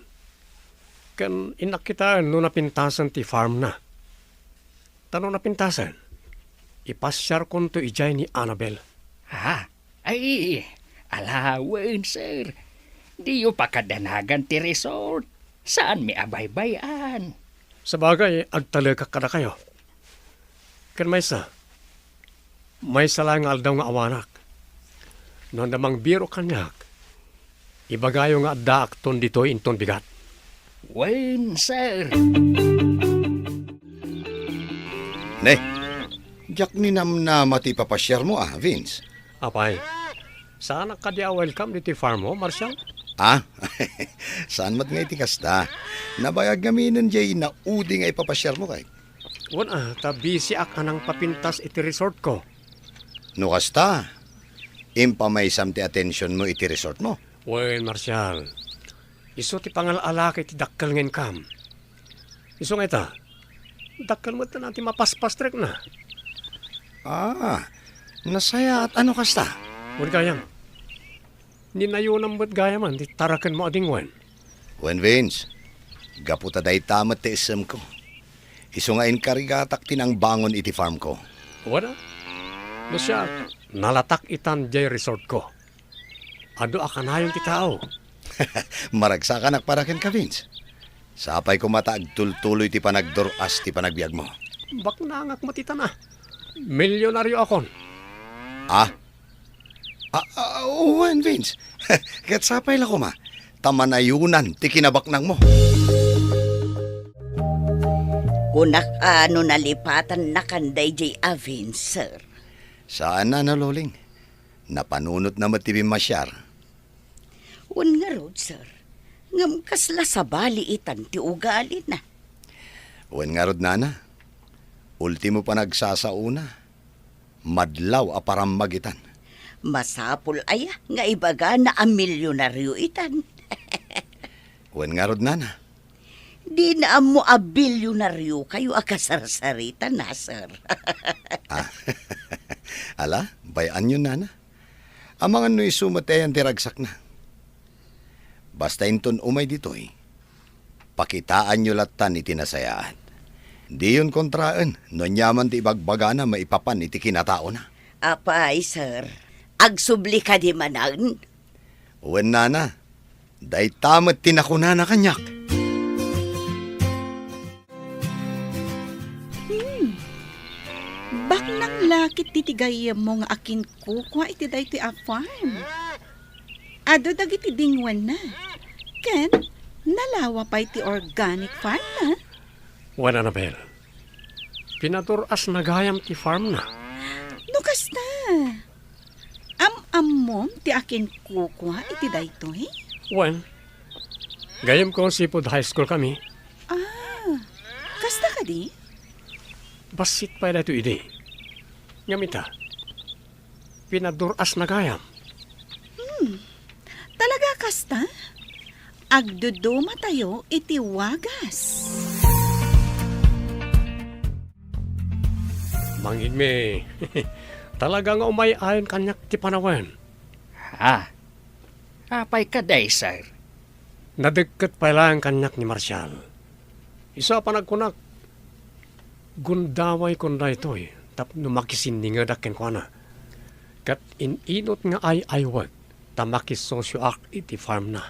Kan inak kita no napintasan ti farm na. Tanong napintasan. Ipasyar kon to ijay ni Annabel. Ha? Ay, alawan, sir. Di yung pakadanagan ti resort. Saan may abay-bayan? Sa bagay, agtalega kada kayo. Kan may lang aldaw nga awanak. No namang biro kanyak, ibagayo nga adda akton dito inton bigat. Wen, sir. Ne, jak ni na mati papasyar mo Vince. Apay, saan ka dia welcome dito farm mo, Marshall? Saan mat nga iti kasta? Nabayag gaminan jay na udi nga ipapasyar mo kay. Wana, busy ak anang papintas iti resort ko. No kasta, impamaysam ti atensyon mo iti resort mo. Wen, Marshall, iso ti pangalalaki ti dakkal ngen kam. Iso nga ita, dakkal mo ito natin mapaspastrek na. Nasaya at ano kasta? Wen gayam, ninayunang ba't gayaman, di tarakan mo ading wen. Wen Vince, gaputa day tamat ti isem ko. Iso nga inkarigatak tinang bangon iti farm ko. Wala, no siya, nalatak itan jay resort ko. Ado akanayon ti tao. Maragsakan akparaken ka Vince. Sapay ko mata agtultuloy ti panagdoras ti panagbiag mo. Bak nangak matita na. Milyonaryo akon. Wen Vince. Kat sapay la ko ma. Tamanayunan ti kinabaknang mo. Kunak ano nalipatan na kanday jay Avin, sir. Saan na Loling? Napanunot na matibim masyar. Un nga rod, sir. Ngam kasla sa baliitan ti ugali na. Wen nga rod nana, ultimo pa nagsasauna, madlaw a paramagitan. Masapul aya nga ibaga na ang milyonaryo itan. Wen nga rod nana, Di na mo a bilyonaryo kayo akasarsarita na, sir. ala, bayan yun nana. Amangan no'y sumatayan diragsak na. Basta inton umay dito'y, pakitaan nyo latan iti nasayaan. Di yun kontraan, no nyaman ti ibagbaga na maipapan iti kinatao na. Apay, sir. Agsubli ka di manan. Wen nana, day tamat tinakuna na kanyak. Bak nang lakit titigay mo nga akin kukwa iti day ti a farm. Ado dagiti dingwan na. Ken, nalawa pa iti organic farm na. Wan, Annabel. Pinaturas na gayam ti farm na. Nukas na. Am-am ti akin kukwa iti day to eh. Wan, gayam ko Seafood High School kami. Kasta ka di? Basit pa ito ide. Ngamita, pinaduras na gayam. Talaga kasta? Agduduma tayo iti wagas. Mangin me, talaga nga umayayon kanyak ti panawan. Apay ka day, sir. Nadagkat pa lang kanyak ni Marshall. Isa pa nagkunak. Gundaway kunda ito eh. Tapno makisindinga dakin ko na. Kat ininot nga ay aywag. Tamakisosyo ak iti farm na.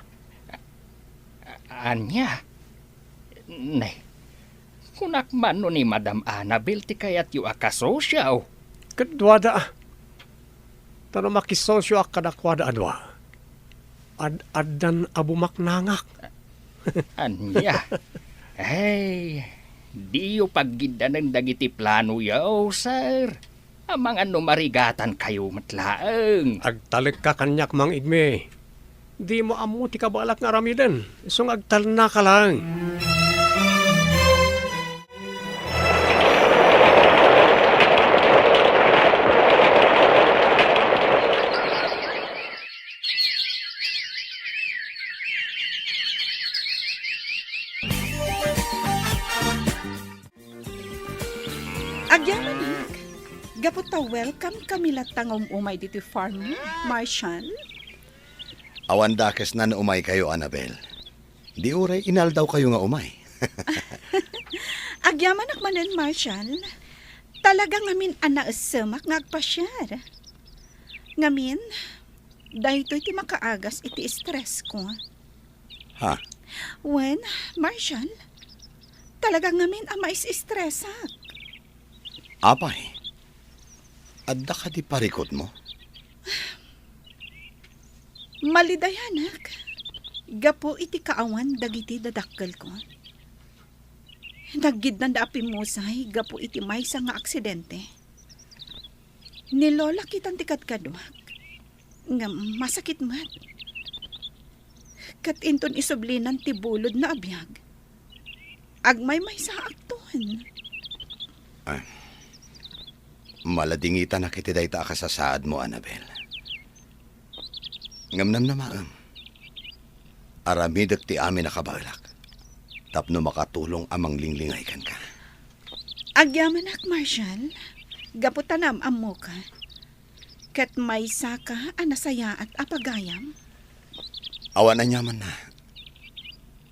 Anya? Nay, kunak man no ni Madam Annabel ti kayat yu akasosyaw. Kadwada ah. Tano makisosyo ak kadakwada adwa. Ad-adan abumaknangak. Anya? Hey, di yu paggida ng dagiti plano yaw, sir. Amang ano marigatan kayo matlaang. Agtalik ka kanyak mang igme. Di mo amo ti kabalak nga ramiden. Isong agtal na ka lang. Agyamanik, gapot ta welcome kami latangom umay dito farm mo, Marshall. Awan dakes na umay kayo, Annabel. Di uray, inal daw kayo nga umay. Agyamanak manen, Marshall. Talaga ngamin anaasamak ngagpasyar. Ngamin, dahito iti makaagas iti stress ko. Ha? When, Marshall, talaga ngamin ama is-stressak. Apay, adda ka di parikot mo? Malidayanak, gapo iti kaawan dagiti dadakkel ko. Naggid na daapi musay, gapo iti maysa nga aksidente. Nilola kitang tikat kaduak, nga masakit mat. Kat inton isublinan ti bulod na abiyag. Agmay may sa akton. Maladingitan na kiti dayta akasasaad mo, Annabel. Ngamnam na maam. Aramidak ti amin nakabalak. Tapno makatulong amang linglingay kan ka. Agyamanak, Marshall. Gaputanam amo ka. Kat may saka anasaya at apagayam. Awan na nyaman na.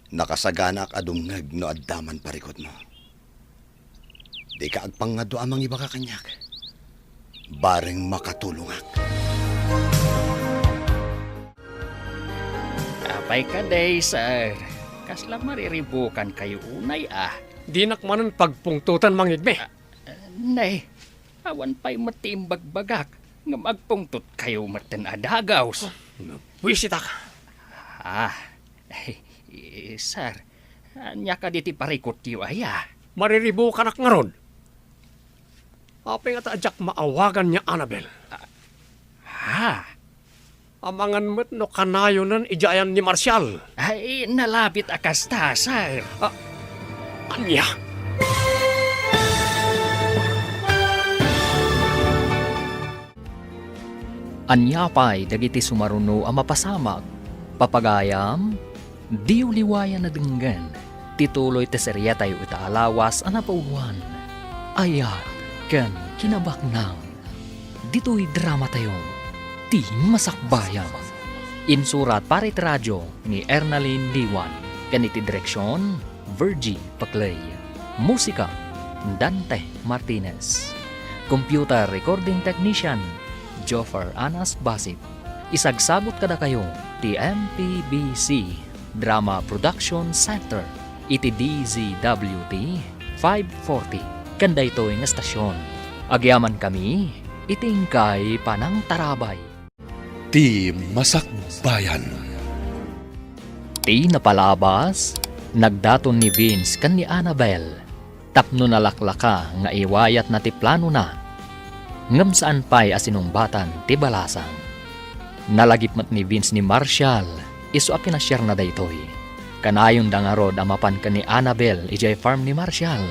Nakasaganak adungag no addaman parikot mo. Di ka agpangado amang iba ka kanyak. Bareng makatulungak. Apay ka day, sir. Kasla mariribukan kayo unay Di nakmanan pagpungtutan mang igme. Nay, awan pa'y matiimbag-bagak nga magpungtot kayo matan adagaws. Wisita ka. Sir, anya ka diti parikot yu aya. Mariribo ka nak nga ron. Apay nga taadyak maawagan niya, Annabel. Amangan met no kanayonan ijayan ni Marshall. Ay, nalabit akasta, sir. Anya? Anya pa'y dagiti sumaruno ang mapasamag. Papagayam, di uliwayan na denggan. Tituloy teserya tayo itaalawas ang napauluan. Ayat, kan kinabaknang. Dito'y drama tayo. Ti masakbayan. Insurat parit radyo ni Ernalyn Liwan. Ganiti direksyon, Virgie Paclay. Musika, Dante Martinez. Computer recording technician, Joffer Anas Basit. Isagsagot kada kayo, ti MPBC Drama Production Center, iti DZWT 540. Kanda ito ng estasyon. Agyaman kami, itingkay panang tarabay. Ti Masakbayan. Ti napalabas, nagdaton ni Vince kan ni Annabel. Tapno nalaklaka nga iwayat na ti plano na. Ngam saan pa'y asinumbatan ti balasang. Nalagipmat ni Vince ni Marshall, iso a pinasyar na daytoy. Kanayon dangarod amapan ka ni Annabel ijay farm ni Marshall.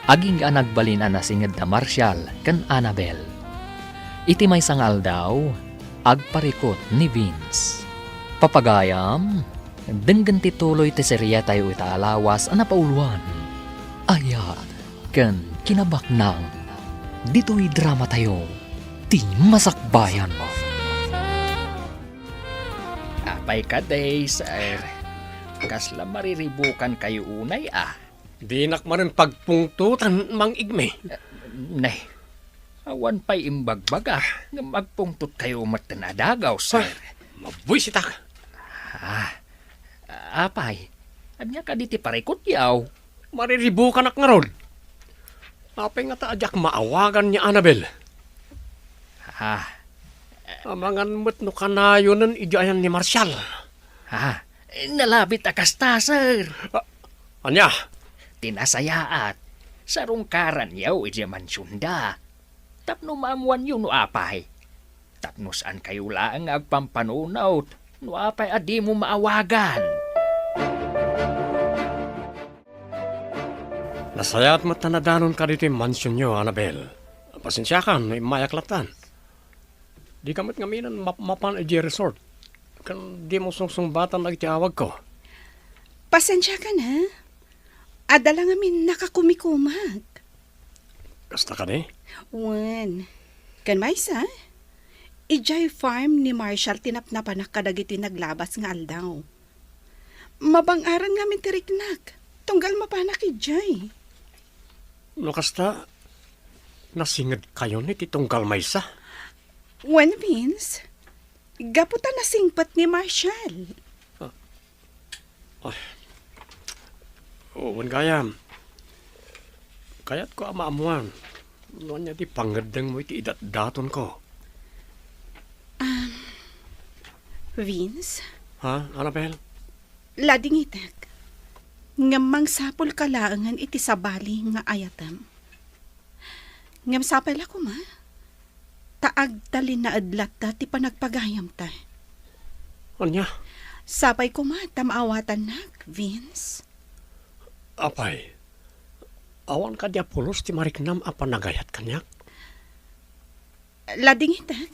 Aging nga nagbalin na singed na Marshall kan Annabel. Iti may sangal daw, agparikot ni Vince. Papagayam, denggan tituloy ti serya tayo itaalawas ang napauluan. Ayat, kan kinabaknang. Dito'y drama tayo, ti masakbayan mo. Apay ka day, sir. Kasla mariribukan kayo unay, Di nakmarin pagpungtutan mang igme. Nay, awan pa'y imbagbaga nga magpungtot kayo matanadagaw, sir. Mabuisita ka. Apay, anya ka diti parikot yaw. Mariribukan ak nga ron. Apay nga taadyak maawagan ni Annabel. Amangan mo't no kanayonan ijayan ni Marshall. Nalabit akasta, sir. Anya? Tinasayaat. Sarungkaran yaw iti mansyunda. Tapno maamuan yun no apay. Tapno saan kayo laang agpampanunaw. No apay adi mo maawagan. Nasayat matanadanon ka dito yung mansyon nyo, Annabel. Pasensya ka, may mayaklatan. Di kamit ngaminan mapan iji resort. Kan di mo sungsungbatan nagtiawag ko. Pasensya ka na. Adala ngamin nakakumikumag. Kasta ka ni? Wan. Kan maysa? Ijay farm ni Marshall tinapnapanak kadagiti naglabas nga aldaw. Mabangaran ngamin tiriknak. Tunggal mapanak ijay. No kasta, nasingad kayo ni titunggal maysa? When means, gaputa na singpat ni Marshall. Wan gayam. Kaya't ko amaamuan. Noon niya di pangadang mo iti idat-daton ko. Vince? Ha, Annabel? Lading itak. Ngamang sapol kalaangan iti sabali nga ayatam. Ngam sapal ako ma. Taag talin na adlat ta ti panagpagayam ta. Anya? Sapay ko ma tamaawatan nak, Vince. Apay, awan ka di apulos ti mariknam apa nagayat kanyak? Lading itak.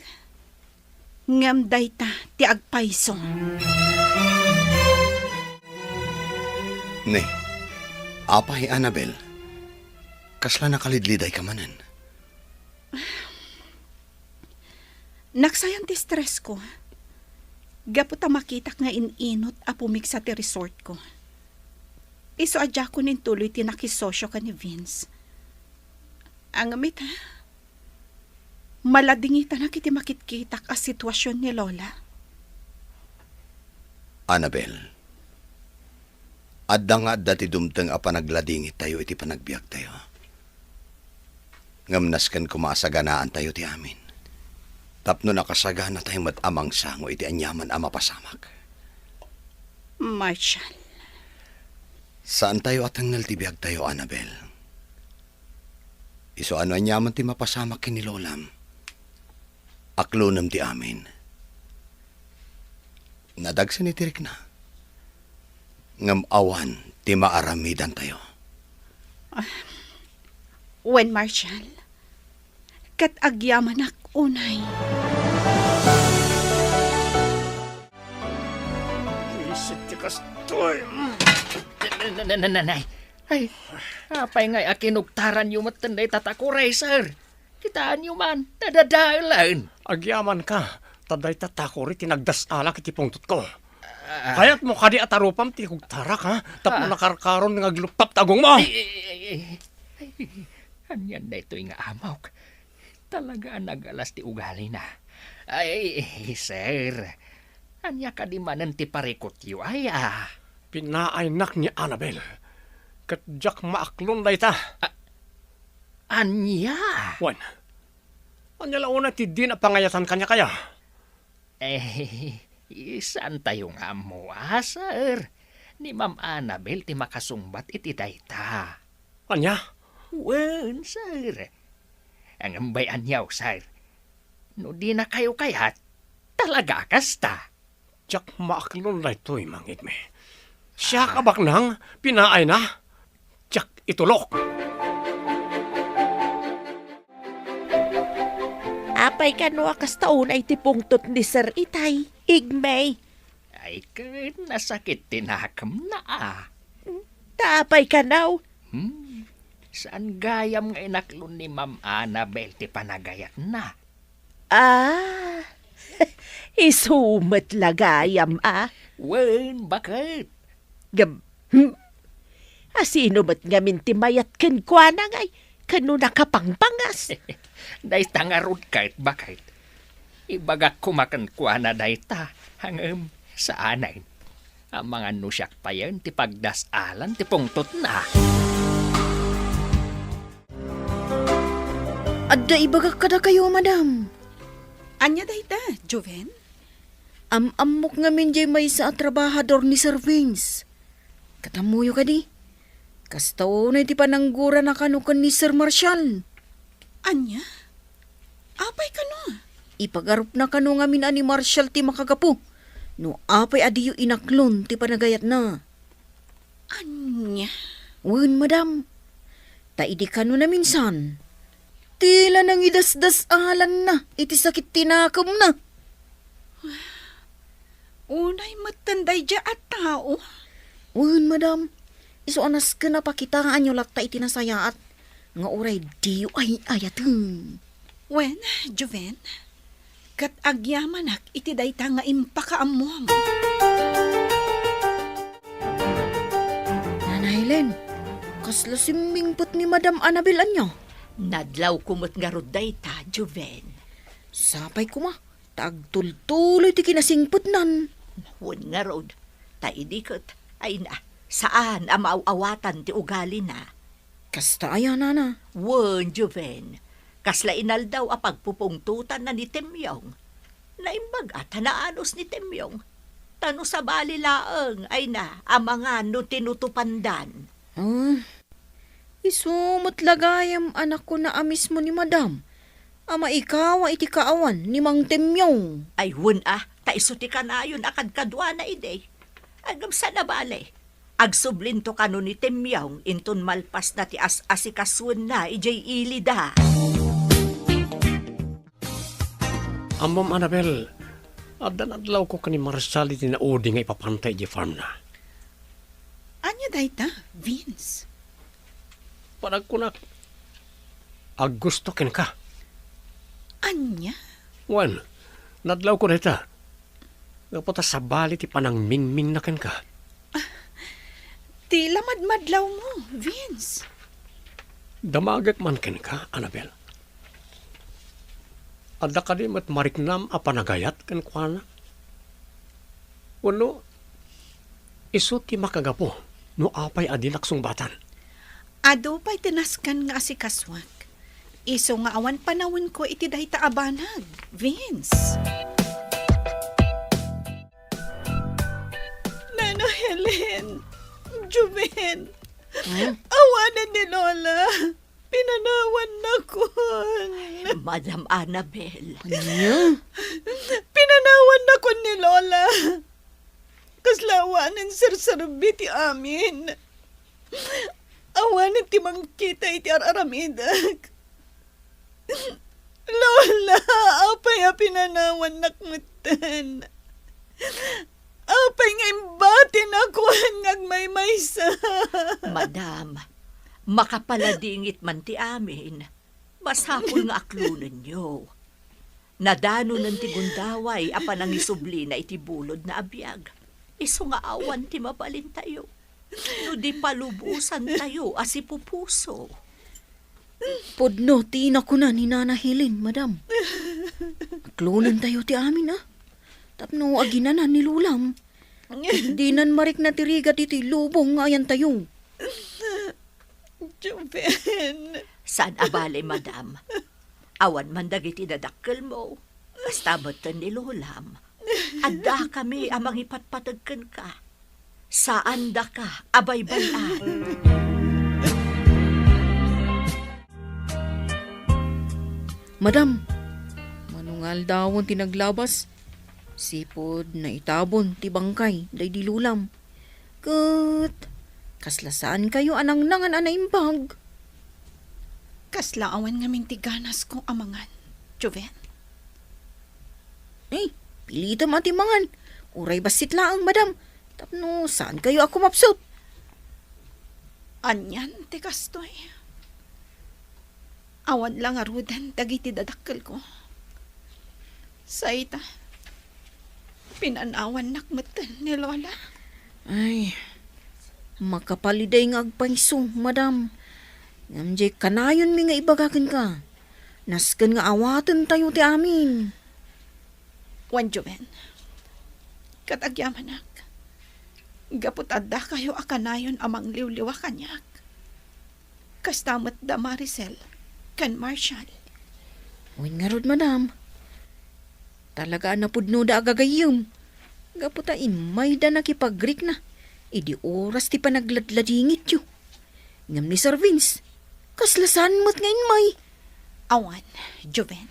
Ngam dayta ti agpayso. Ne, apay Annabel, kasla nakalidliday ka manan. Naksayan ti stress ko. Gaputa makitak nga ininot a pumiksa ti resort ko. Iso adya ko nin tuloy ti nakisosyo ka ni Vince. Ang amit ha? Maladingita na kiti makitkitak a sitwasyon ni Lola. Annabel, adda nga dati dumteng a panagladingit tayo iti panagbiag tayo. Ngamnaskan kumasaganaan tayo ti amin. Tapno nakasagana tayo amang sango iti anyaman a mapasamak. Marshall. Saan tayo atangal ti biag tayo, Annabel? Iso ano anyaman ti mapasamak kini Lolam? Aklonam ti amin. Nadagsa ni Tirik na. Ngamawan, ti maaramidan tayo. Wen Marshal, kat agyaman ak unay. Isip ti kastoy. Nanay. Ay, apay ngay akinugtaran yung matanday tatakuray, sir. Kitaan nyo man, nadadalan. Agyaman ka, taday tatakori tinagdasala kiti pungtot ko. Kayat mo kadi atarupam ti kugtarak ha, tapos nakarkaron nga glupap tagong mo. Anyan na ito'y nga amaw. Talaga nagalas ti ugali na. Ay, sir. Anya ka di manan ti parikot yu ay Pinaaynak ni Annabel. Katjak maaklon day ta. Anya? Wan. Anya launa ti di na pangayatan kanya kaya. Saan tayo nga mo, sir? Ni Ma'am Annabel ti makasumbat iti dayta. Anya? Wen, sir. Ang ambay anyaw, sir. No di na kayo kayat, talaga kasta. Jak maaklon day to'y mangit me. Siya kabak nang pinaay na. Jak itulok. Apay kano akas taon ay tipungtot ni Sir Itay. Igmay. Ay, kahit nasakit tinakam na Tapay kanaw. Saan gayam nga inaklon ni Ma'am Annabel ti panagayat na? Isumat lagayam Wen, bakit? Asino ba't ngamin ti mayat ken kwa na ngay? Kano nakapangpangas? Dayta nga rod kahit bakit. Ibagak kumakan kwa na dayta hangam sa anay. Ang mga nusyak pa yan ti pagdasalan ti pungtot na. Adda ibagak kada kayo, madam. Anya dayta, Joven? Amok nga minjay may sa trabahador ni Sir Vince. Katamuyo ka di. Kastaw na iti pananggura na kanukan ni Sir Marshall. Anya? Apay ka no? Ipagarup na kanu nga mina ni Marshall ti makagapo. No apay adiyo inaklon ti panagayat na. Anya? Wen, madam. Taidi kanu na minsan. Tila nang idasdasalan na. Iti sakit tinakam na. Unay matanday dya at tao. Wen, madam. Iso anas ka na pakitaan nyo lakta iti nasayaat. Nga oray diyo ay ayateng. Wen, Joven? Kat agyamanak iti dayta nga impakaamom. Nanay Helen, kasla simmingput ni Madam Annabel anyo. Nadlaw kumot nga rod dayta, Joven. Sapay kuma, tagtultuloy ti kinasingput nan. Wan nga rod, taidikot, ay na, saan ang maawawatan ti ugali na? Kasta ayan, nana. Wan, Joven, kasla inal daw a pagpupungtutan na ni Temyong. Naimbag at hanaanos ni Temyong. Tano sa bali laeng ay na ang mga no tinutupandan. Isumot lagayam anak ko na amis mo ni Madam. Ama ikaw iti kaawan ni Mang Temyong. Ay hun taiso ti kanayon akad kadwa na ide. Agam sa nabale. Agsublinto kano ni Temyong inton malpas na ti as-asikaswan na ijay ilida. Amom Annabel, adan-adlaw ko kani Marshall iti naudi nga ipapantay di farm na. Anya dayta, Vince? Parag ko na, gusto ken ka. Anya? Wan, nadlaw ko na ita. Napunta sa bali ti panang mingming na ken ka. Ti lamad-madlaw mo, Vince. Damagak man ken ka, Annabel. Adda ka di mat mariknam a panagayat ken kuana. Wano, iso ti makagapo no apay adilak sungbatan. Ado pa'y tinaskan nga asikaswak. Iso nga awan panawin ko iti dayta abanag, Vince. Nana Helen, Juven, awanan ni Lola. Pinanawan na ko. Madam Annabel. Anya? Pinanawan na ko ni Lola. awanan sarsarbi ti amin. Awanan ti mangkita iti araramidak. Lola, apay a pinanawan nakmutan. Apay nga imbatin ako hanggang may maysa. Madam, makapaladingit man ti amin. Masapul nga aklunan nyo. Nadano ng tigundaway apan ang isubli na itibulod na abiyag. Iso nga awan ti mabalin tayo. No di palubusan tayo asi pupuso. Podno, tiin ako na ni Nana Helen, madam. Aklunan tayo ti amin, ah. Tapno aginanan ni Lulam. Di nan marik na tirigat iti lubong ayan tayo. Joven. Saan abale, madam? Awan man dagiti dadakkel mo. Kastabatan ni Lulam. Adda kami amang ipatpatagkan ka. Saan da ka, abay-bayan? Madam, manungal dawon tinaglabas. Sipod na itabon ti bangkay, day di Lulam. Kat, kaslasaan kayo anang nangan anaimbag. Kaslaawan nga tiganas ko amangan, Joven. Eh, pilita matimangan. Uray basit laang, madam. Tapno, saan kayo ako mapsot? Anyan, ti kastoy. Awan lang arudan, dagiti dadakkel ko. Saita, pinanawan nakmutan ni Lola. Ay, makapaliday nga agpaiso, madam. Ngamjay kanayon mi nga ibagakan ka. Nasken nga awatan tayo ti amin. Wan Joven, katagyaman ak. Gapot adda kayo akanayon amang liwliwa kanyak. Kastamat da Maricel, kan Marshall. Uwin nga rod, madam. Talaga na pudno da agagayom. Gapot may da nakipagrik na. Idi oras ti panagladladingit yo. Ngam ni Sir Vince, kaslasan mo't ngayon may. Awan, Joven.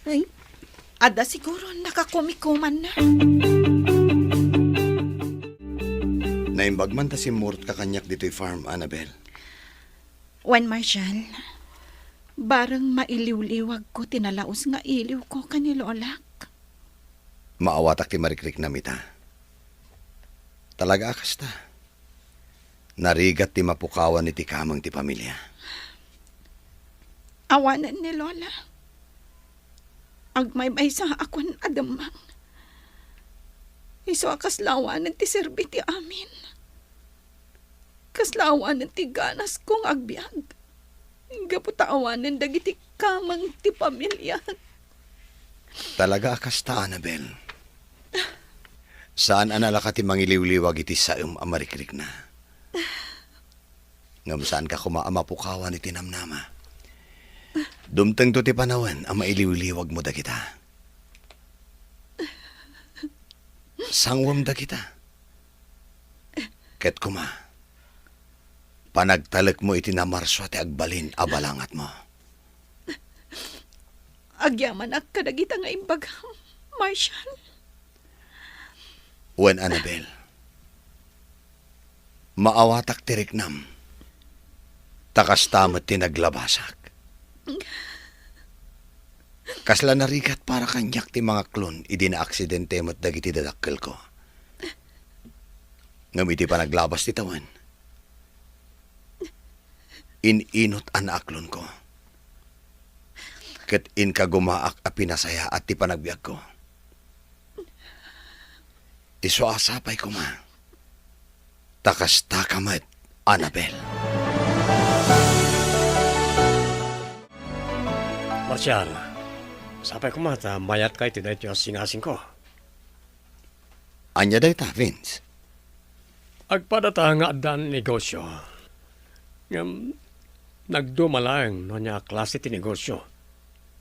Ay, Ada siguro nakakumikuman na. Naimbag man ta si Mort kakanyak dito'y farm, Annabel. Wan Marshall, barang mailiw-liwag ko tinalaos nga iliw ko kanilolak. Maawatak ti marikrik na mita. Talaga akas ta. Narigat ti mapukawan ni ti kamang ti pamilya. Awanan ni Lola. Agmay sa akon adamang. Iso kaslawanan ti serbi ti amin. Kaslawanan ti ganas kong agbyag. Gaputaawanan dagiti kamang ti pamilya. Talaga akas ta, Annabel. Saan analaka ti mangiliw-liwag iti saum amarikrik na? Ngam saan ka kumaamapukawan iti namnama? Dumteng to ti panawan ang mailiw-liwag mo da kita. Sangwam da kita. Ket kuma, panagtalek mo iti namarso ti agbalin abalangat mo. Agyaman ak kadagita nga imbagam, Marshall. Wen Annabel, maawatak ti riknam, takastamot ti naglabasak. Kasla narigat para kanyak ti mga klon, idi na aksidente mo't dagiti dadakkel ko. Ngamiti pa naglabas ti tawan. Ininot an aklon ko. Ket in kagumaak a pinasaya at ti panagbiag ko. Iso asapay ko ma. Takas takamat, Annabel. Marshall, sapay ko mata, mayat kay tinay tiyo singasing ko. Anya day ta, Vince? Agpadata nga adan negosyo. Ngam, nagdumalang no niya klase ti negosyo.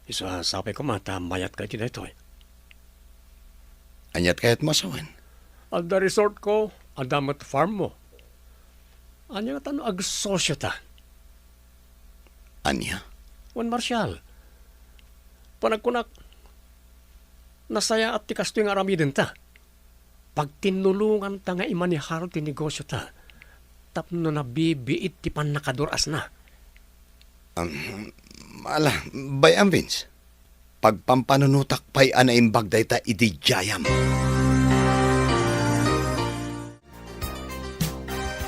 Isa sapay ko mata, mayat kay tinay tiyo. Anyat kayat masawan? Alda resort ko, adamat farm mo. Anya nga tano agsosyo ta. Anya? Juan Marshall, panagkunak, nasaya at tikas ito yung aramidin ta. Pag tinulungan ta nga imaniharo ti negosyo ta, tapno na bibiit ti pan nakaduras na. Bayam Vince. Pagpampanunutak pa'y anaimbag day ta idijayam.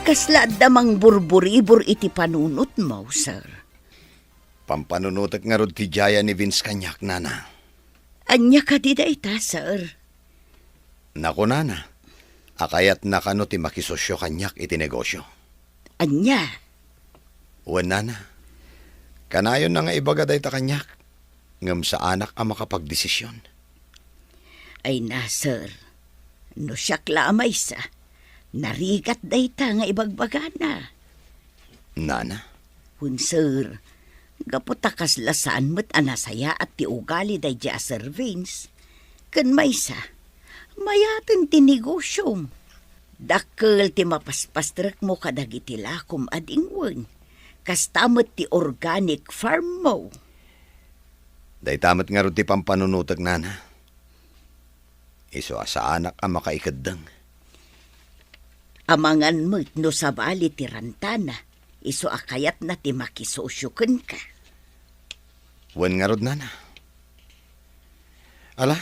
Kasla damang burburibor iti panunot mo, sir. Pampanunutak nga rod ti jaya ni Vince kanyak, nana. Anya ka di da ita, sir. Naku, nana. Akayat na kano ti makisosyo kanyak iti negosyo. Anya? Uwan, nana. Kanayon na nga ibaga day ta kanyak. Ngam sa anak ang makapagdesisyon. Ay na, sir. No siyak lamay sa. Narigat day ta nga ibagbaga na. Nana? Hun, sir. Gaputakas lasaan mo't anasaya at ti ugali day di Sir Vince. Kan may sa. Mayatin ti negosyo. Dakkel ti mapaspastrek mo kadagiti lakom adingwen. Kastamot ti organic farm mo. Day tamat nga ron ti pampanunutak, nana. Iso sa anak ang makaikadang. Amangan mo't no sabali ti rantana. Iso akayat na ti makisosyoken ka. Wan nga ron, nana. Ala,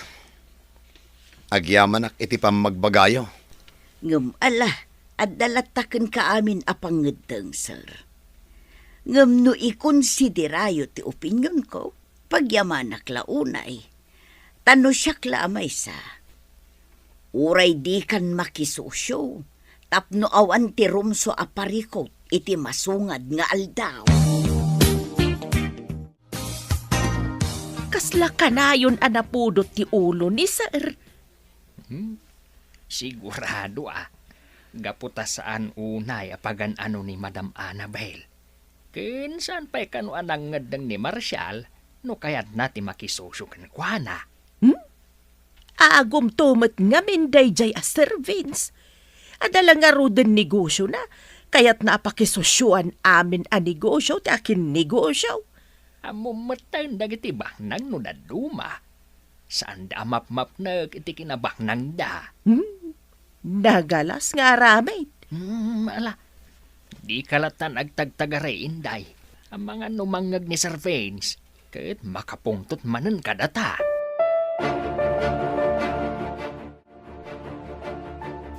agyaman ak iti pamagbagayo. Ngem ala, at dalataken ka amin apangedeng, sir. Ngem no ikonsiderayo ti opinyon ko, pagyamanak launay. Tano siyak lamay sa. Uray di kan makisosyo, tapno awan ti rumso aparikot, iti masungad nga aldaw. Kasla kanayon anapudot ti ulo ni sir. Sigurado gaputa saan unay apagan ano ni Madam Annabel. Kinsan pa'y kano anang ngadang ni Marshall, no kayat nati makisosyo kan kuana. Agom tumat nga minday jay Sir Vince. Adala nga roden negosyo na, kayat napakisosyuan amin a negosyo, ti akin negosyo. Amumatay dagiti baknang no naduma. Saan da map-map na iti kinabaknang da. Nagalas nga aramid. Ala, di kalatan agtagtagaray inday. Ang mga numangag ni Sir Vince, kahit makapungtot manan kadata.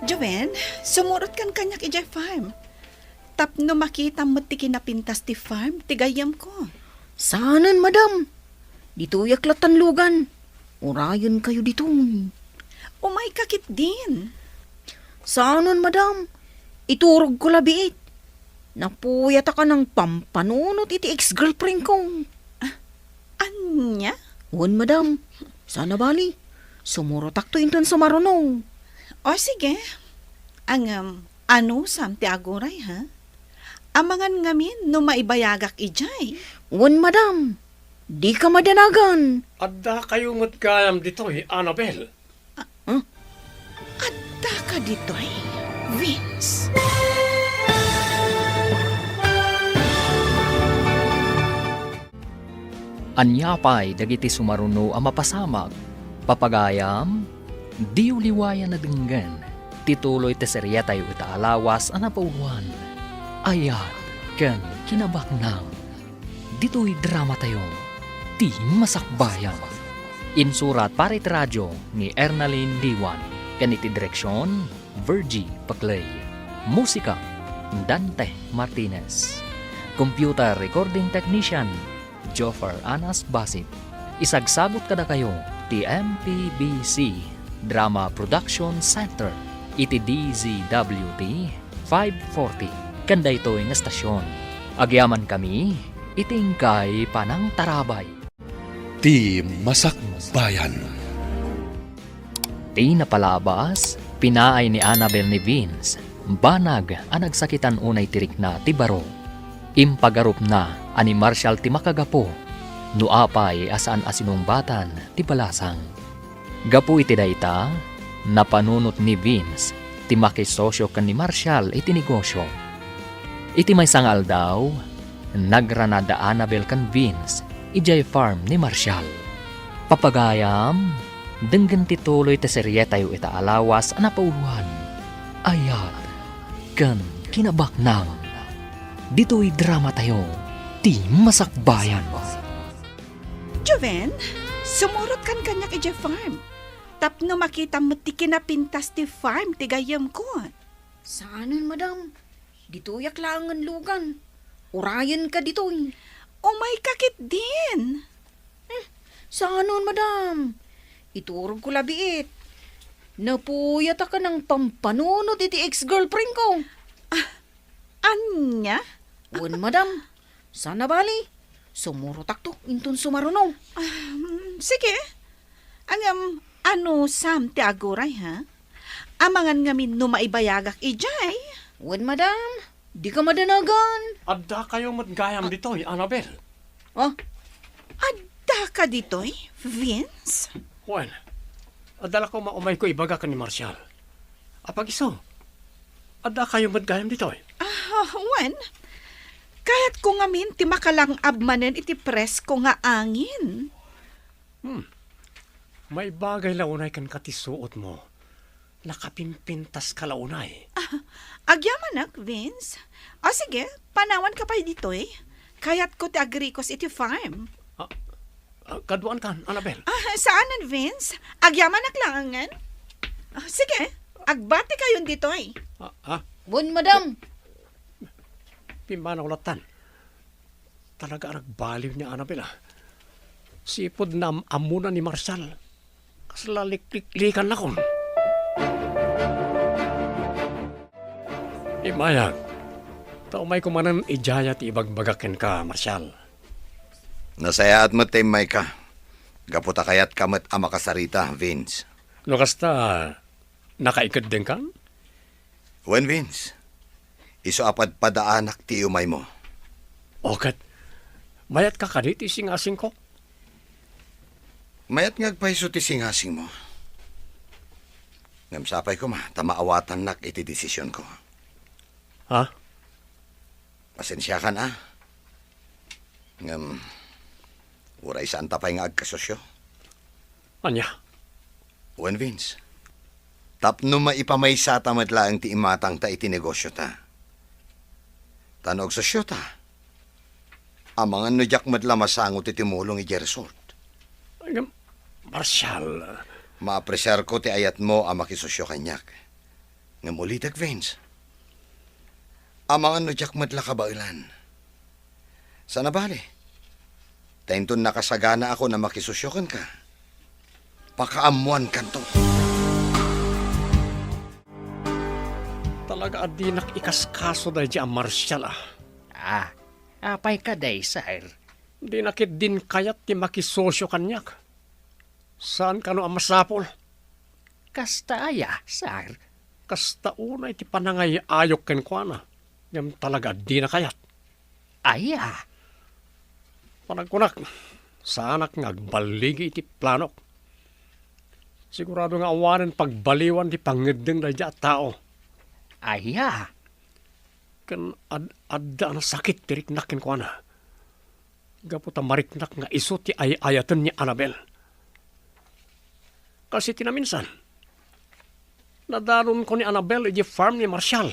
Joven, sumurot kan kanyak ijay farm. Tapno makita mo ti kinapintas ti farm, tigayam ko. Saanan, madam? Dito yaklatan lugan. Urayan kayo dito. Umay kakit din. Saanan, madam? Iturog ko labiit. Napuyat ka ng pampanunot iti ex-girlfriend ko. Anya? Wan, madam. Sana bali. Sumurotak to intan sa marunong. O sige. Ang ano sam ti aguray ha? Amangan ngamin no maibayagak ijay. Wan, madam. Di ka madanagan. Adda kayo matkayam dito, Annabel. Adda ka dito'y, Vince. Anyapay dagiti sumaruno ang mapasamag. Papagayam, di uliwayan na denggan. Tituloy te serya tayo itaalawas ang napauwan. Ayat ken kinabaknang. Dito'y drama tayo. Di masakbayan. Insurat para iti radyo ni Ernalyn Diwan. Kaniti direksyon, Virgie Paclay. Musika, Dante Martinez. Computer recording technician, Joffer Anas Basit. Isagsagot kada kayo, TMPBC Drama Production Center. Iti DZWT 540. Kanda ito'y nga stasyon. Agyaman kami, itingkay panang tarabay. Ti Masakbayan. Ti napalabas, pinaay ni Annabel ni Vince, banag ang nagsakitan unay tirik na ti baro. Impagarup na ani Marshall ti makagapo, nuapay asaan asinumbatan ti balasang. Gapu iti dayta, napanunot ni Vince, ti makisosyo kan ni Marshall iti negosyo. Iti may sangal daw, nagranada Annabel kan Vince, ijay farm ni Marshall. Papagayam, Denggan tituloy ta serye tayo ita alawas ana pauluhan. Ayat kan kinabaknang. Dito'y drama tayo, ti masakbayan. Joven, sumurot kan kanyak ija farm. Tapno makita mo ti kinapintas ti farm ti gayam ko. Saanan, madam? Dito yak langan lugan. Urayan ka dito. Umay kakit din. Saanan, madam? Iturog ko labiit. Napuyat ka ng pampanunod iti ex-girlfriend ko. Anya? Wan, madam. Sana bali. Sumurotak to. Intun sumarunaw. Sige. Ano Sam ti aguray ha? Amangan ngamin no maibayagak ijay. Wan, madam. Di ka madanagan. Adda kayo matgayam dito, Annabel. Oh, Adda ka ditoy, Vince? Juan, adala ko maumay ko ibaga ka ni Marcial. Apag iso, adda kayo matgayam dito. Wan, kahit ko ngamin ti makalang abmanen iti pres ko nga angin. May bagay launay kan katisuot mo. Nakapimpintas ka launay. Agyamanak, Vince. O sige, panawan ka pa dito eh. Kaya't ko ti agrikos iti farm. Kaduan kan, Annabel. Saanan, Vince? Agyamanak lang angan. Sige, agbati kayon dito eh. wan, madam. Pimbana ulatan. Talaga nagbaliw ni Annabel. Sipod na amuna ni Marcial. Kaslalik-likan na kon. Imayag. Taumay kumanan ijaya ti ibagbagakin ka, Marcial. Nasayaat mo timay ka. Gaputa kayat kamat ama kasarita, Vince. No kasta, nakaikad din kan? When Vince, iso apad padaanak ti umay mo. Okat, mayat ka kadit ising-asing ko? Mayat ngagpaiso ti singasing mo. Ngamsapay ko tamaawatan nak iti desisyon ko. Ha? Pasensya ka na. Uray saan tapay nga agkasosyo. Anya? When Vince, tapno maipamaysa tamadlaang ti imatang ta iti negosyo ta. Tanog sosyo ta. Amangan no jak madla masangot iti mulong iti resort. Marcial. Maapresyar ko ti ayat mo ang makisosyo kanyak. Ngamulidag, Vince. Amangan no jak madla kabailan. Sana bali. Tainton nakasagana ako na makisosyokan ka. Pakaamuan kanto. Talaga adinak ikaskaso dahil di ang Marcial Apay ka day, sir. Di nakit din kayat ti makisosyo kanyak. Saan ka no ang masapol? Kasta aya, sir. Kasta unay ti panangay ayok ken kuana. Ngam talaga di na kayat. Aya. Panagkunak, sanak ngagbaligi iti planok. Sigurado nga awanan pagbaliwan ti pangedeng dahil di tao. Aya. Kan adda na sakit tiriknak ken kuana. Gaputa mariknak nga iso ti ayatan ni Annabel. Kasi tinaminsan, nadaron ko ni Annabel iti farm ni Marcial.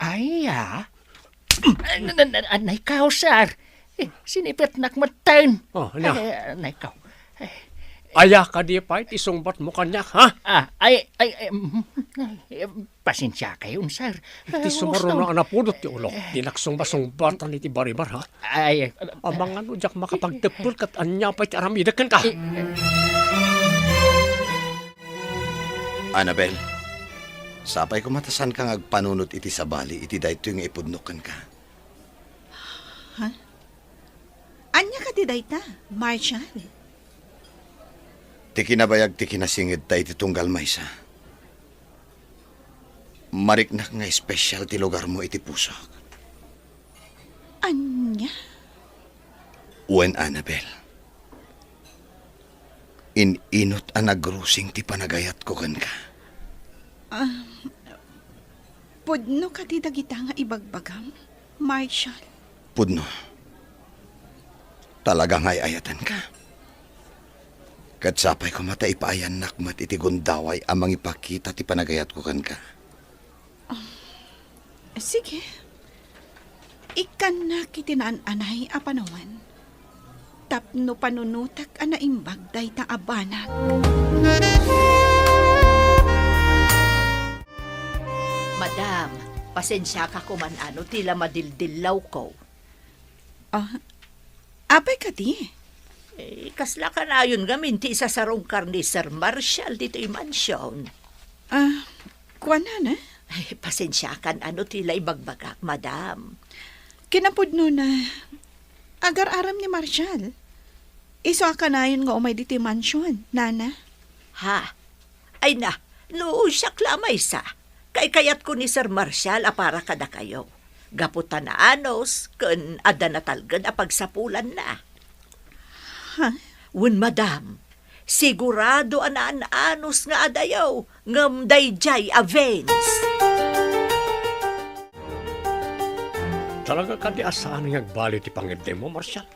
Aya. Anay kao, sir. Sinipit nak matan. Anya? Anay kao. Aya ka di pa isungbat mo kanyak, ha? Pasensya kayo, sir. Iti sumaro na anapudot ti ulo. Dinaksong-basungbatan iti baribar, ha? Amang ano jak makapagtepul kat anya pa iti aramidakan ka. Annabel, sapay ko matasan kang agpanunot iti sabali, iti dayto yung ipudnukan ka. Anya ka di dayta, Marcial? Ti kinabayag ti kinasingid ta iti tunggal maysa. Mariknak nga espesyal ti lugar mo iti pusok. Anya? Wen Annabel. Inot ang nagrusing ti panagayat ko kan ka. Pudno ka di dagita nga ibagbagam, Marcial? Pudno. Talagang ay ayatan ka. Katsapay ko mata ipaayan nakmat iti gundaway amang ipakita ti panagayat ko kan ka. Sige. Ikan na kitinaan-anay apanawan. Tapno panunutak anaimbag day ta abanak. Madam, pasensya ka kuman ano, tila madildilaw ko. Apay ka di. Kasla ka na yun gamin ti isa sarong karni Sir Marshall dito yung mansyon. Kuwana na? Ay, pasensya kan ano, tila ibagbagak, madam. Kinapudno na. Agar-aram ni Marshall. Iso ka na yun nga umay dito yung mansyon, nana. Ha? Ay na, siyak lamay sa. Kayat ko ni Sir Marshall para kada kayo. Gaputan na anos, kun ada na talgan apagsapulan na. Ha? Wun, madam, sigurado anaan-anos nga adayaw, ngam dayjay avens. Talaga ka di asahan nga agbali ti pangibde mo, Marshall?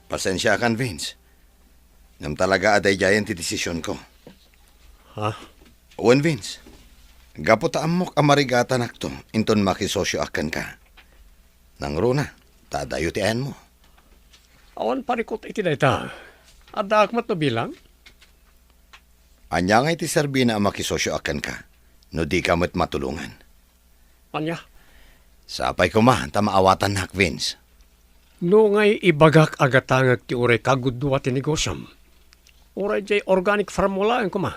Pasensya kan, Vince. Ngam talaga aday jayan ti desisyon ko. Ha? Uwan, Vince. Gaputa amok amarigata nakto, inton makisosyo akan ka. Nang runa, tadayo ti ayan mo. Awan parikot iti dayta. Ada akmat no bilang? Anya nga iti serbina ang makisosyo akan ka, no di ka mo't matulungan. Anya? Sapay ko man, maawatan nak, Vince. No ngay ibagak agatangag ti uray kagudwa ti negosyam. Uray jay organic formula ang kuma.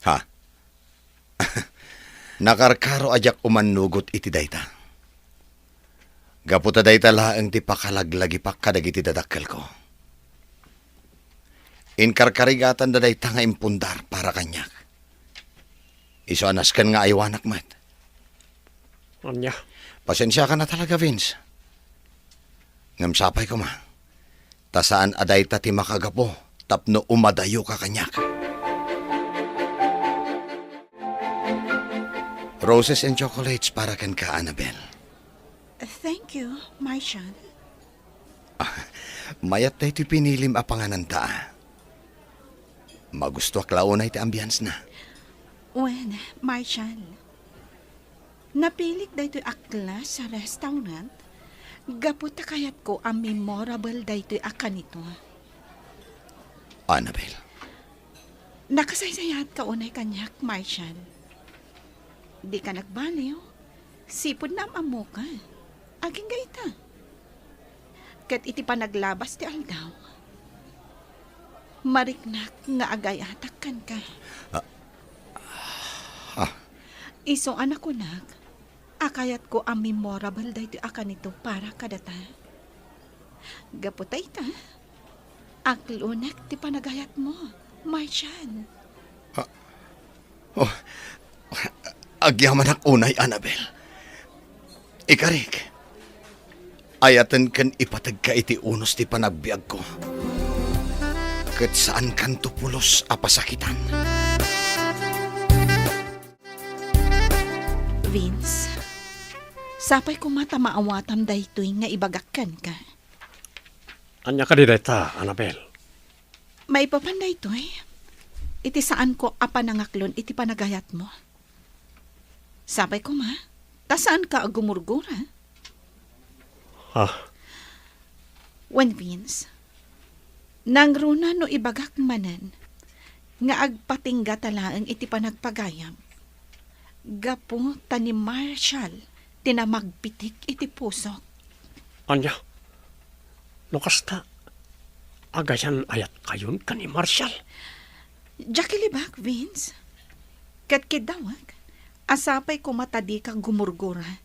Ha? Nakarkaro ajak umanugot iti dayta. Gaputa dayta laang ti pakalaglagi pa kadagiti dadakkel ko. Inkarkarigatan da dayta nga impundar para kanyak. Iso anas kan nga aywanak mat. Anya? Pasensya ka na talaga, Vince. Ngamsapay ko ma. Tasaan adayta ti makagapo tapno umadayo ka kanyak. Roses and chocolates para kan ka, Annabel. Thank you, Marshall. Mayat na ito'y pinilim apangananta. Magusto aklaunay ti ambience na. When, Marshall, napilik daytoy akla sa restaurant, gaputa kayat ko ang memorable daytoy akan ito. Annabel. Nakasaysayat ka unay kanyak, Marshall. Di ka nagbaliw. Sipod na amo ka. Aging gaita. Kat iti pa naglabas ti aldaw. Mariknak nga agay atakkan ka. Iso anak ko nak, akayat ko ang memorable dahito akan ito para kadata. Gaputay ta. Aklunak ti panagayat mo, Marshall. Agyaman ak unay, Annabel. Ikarik. Ayatan kan ipatag ka iti unos ti panagbiag ko. Kat saan kan tupulos apasakitan. Vince, sapay ko mata maawatan daytoy nga ibagakan ka. Anya ka di dayta, Annabel? May papanday toy. Iti saan ko apanangaklon iti panagayat mo. Sapay ko ma, tasaan ka agumurgura? Ha? When Vince, nang runa no ibagak manan, nga agpatingga talaang iti panagpagayam. Gapo tani Marshall, tinamagpitik iti pusok. Anya? No kasta, agayan ayat kayon ka ni Marshall. Jackie Libak, Vince. Kat kidawag, asapay ko matadi ka gumurgura.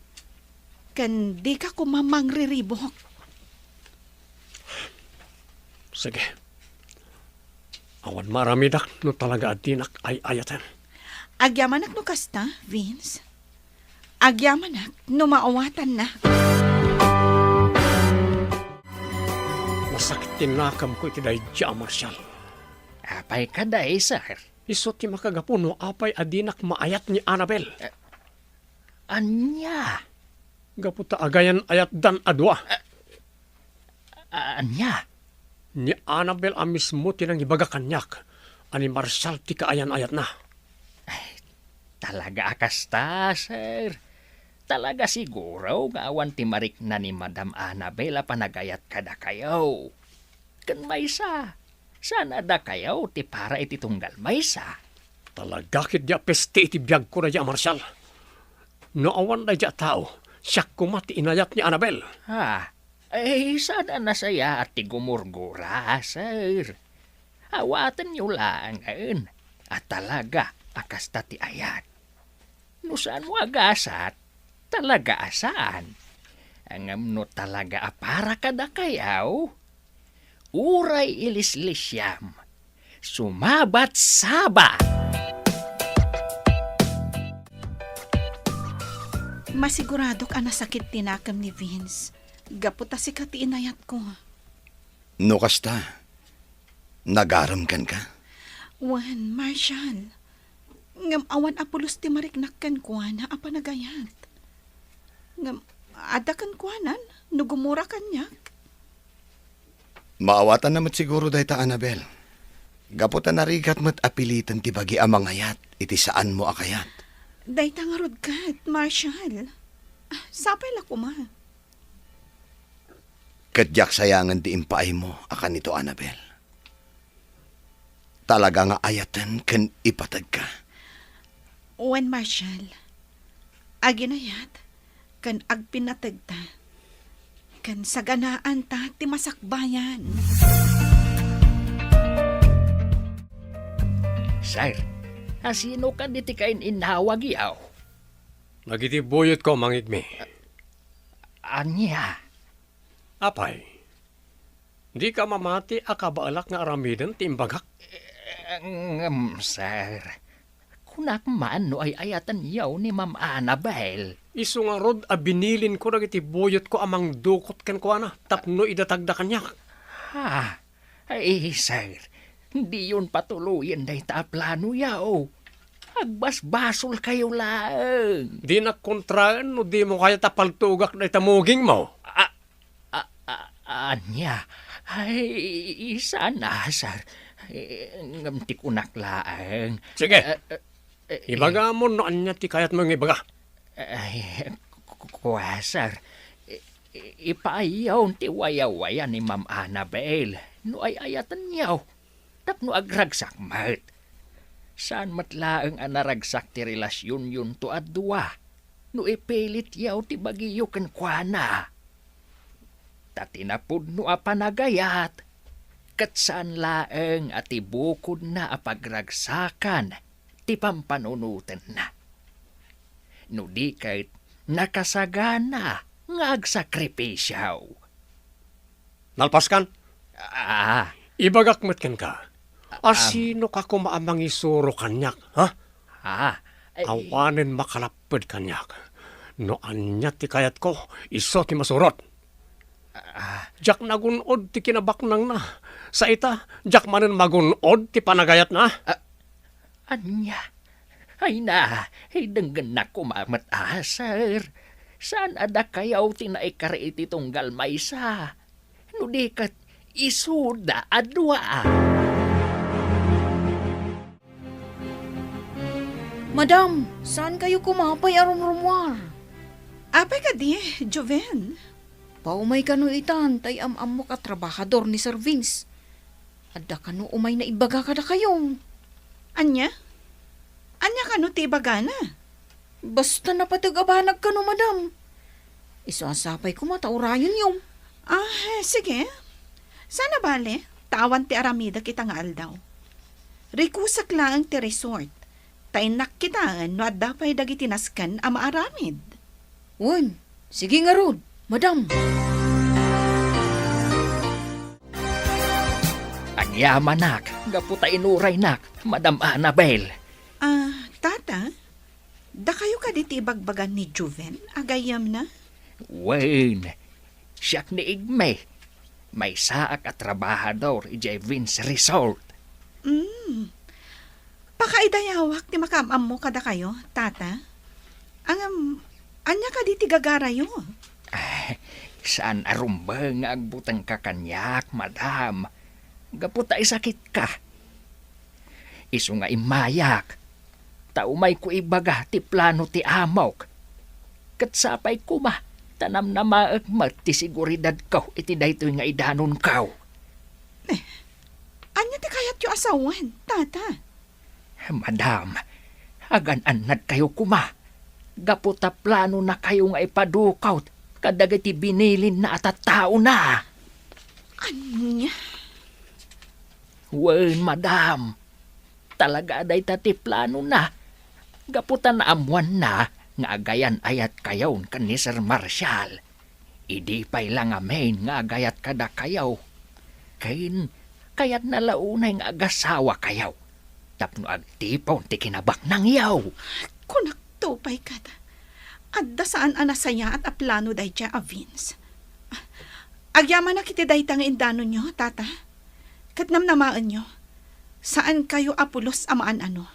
Kan di ka kumamangriribok. Sige. Awan maramidak no talaga adinak ay ayatan. Agyamanak no kasta, Vince. Agyamanak no maawatan na. Masakit tinakam ko iti dayja, Marshall. Apay ka day, sir. Iso ti makagapuno apay adinak maayat ni Annabel. Anya? Gaputa agayan ayat dan adwa. Anya? Ni Annabel ang mismo tinang ibaga kanyak. Ani Marshal ti kaayan-ayat na. Talaga akasta, sir. Talaga siguro nga awan ti marik na ni Madam Annabel panagayat kada kayo. Kan maysa, sana da kayo ti para iti tunggal maysa. Talaga kit dia peste iti biyag ko na dia, Marshal. No awan na dia tao, siya kumati inayat ni Annabel. Sana nasaya at ti gumurgura, sir. Awatan niyo lang at talaga akasta ti ayat. No saan mo agasat, talaga asaan. Angam no talaga apara kada kayaw. Uray ilislisyam. Sumabat saba. Masigurado ka na sakit tinakam ni Vince. Gaputa si kati inayat ko. No kasta, nagaramkan ka? Wan, Marshal. Ngam awan apulos ti mariknakkan ko na apanagayat. Ngam adakan ko no gumura kanyak. Maawatan namat siguro dahi ta, Annabel. Gaputan narigat mo't apilitan ti bagi amang ayat, iti saan mo akayat. Day tangarod kat, Marshal. Sapay la kuma. Kadyak sayangan ti impaay mo, akan nito, Annabel. Talaga nga ayatan kan ipatag ka. Wan, Marshal. Aginayat, kan agpinatag ta. Kan saganaan ta ti masakbayan. Sir, asino ka di ti kain inawag yaw? Nagitibuyot ko, mangigmi. Anya? Apay, di ka mamati akabaalak nga aramidan timbagak. Sir, kunak man no ay ayatan yaw ni Ma'am Annabel. Isu nga rod abinilin ko nagitibuyot ko amang dukot kan ko na tapno idatagda kanyak. Ay, sir, hindi yun patuluyan dahi ta plano yaw. Agbasbasol kayo lang. Di na kontraan no di mo kaya tapaltugak na itamuging mo. Anya, ay, sana, sir. Ngamti kunak lang. Sige, ibaga mo no anya ti kayat mo ng ibaga. Ay, kuha, sir. Ipaayaw ti waya-waya ni Ma'am Annabel. No ay ayatan niyaw. Tapno agragsak mat. Saan matlaang anaragsak ti relasyon yun to adwa. No ipilit yaw ti bagiyo kan kuana. Tatinapod no apanagayat. Kat saan laeng at ibukod na apagragsakan ti pampanunutan na. No di kahit nakasagana nga agsakripisyaw. Nalpaskan? Ibagak matkan ka. Asino ka kumaamang isuro kanyak, ha? Awanin makalapid kanyak. No anya ti kayat ko, iso ti masurot. Jak nagunod ti kinabaknang na. Sa ita, jak manen magunod ti panagayat na. Anya? Ay na, denggan na kumamat sir. Saan ada kayaw tinaikari iti tunggal maysa? No di kat isuda adwa. Madam, saan kayo kumapay arum-rumwar? Apay ka di, Joven. Paumay ka no itan, tay am mo ka trabahador ni Sir Vince. Adda ka no umay na ibaga kada kayong. Anya? Anya ka no tibaga na? Basta napatag-abanag ka no, madam. Isasapay ko mataurayon yung. Sige. Sana bale, tawan ti aramida kita nga aldaw. Rikusak lang ti resort. Tainak kitaan no adda pa'y dagitinaskan ang maaramid. Wan, sige nga rod, madam. Agyaman nak, gaputa inuray nak, Madam Annabel. Tata, da kayo ka diti ibagbagan ni Juven, agayam na? Wen, siyak ni Igme. May saak at trabahador ijay Vince Resort. Pakaidayawak ti makamam mo kada kayo, tata. Anya ka diti gagarayo? Saan arumba nga agbutang kakanyak, madam? Gaputa sakit ka. Isu nga imayak. Taumay ko ibaga ti plano ti amok. Katsapay kuma, tanam na maagmat ti siguridad kaw iti daytoy nga idanon kaw. Anya ti kayat yu asawan, tata? Madam, agan-anad kayo kuma. Gaputa plano na kayo nga ipadukaw kadagiti binilin na atatao na. Anya? Wen, madam. Talaga day tati plano na. Gaputa na amuan na nga agayan ayat kayaw kan ni Sir Marshall. Idi pay lang amen nga agayat kada kayaw. Kayat na launay nga agasawa kayaw. Tapno agtipaw ti kinabak ng yaw. Kunak tupay kada. Adda saan anasaya at aplano day siya a Vince. Agyaman na kiti day tang indano nyo, tata. Katnamnamaan nyo. Saan kayo apulos amaan ano?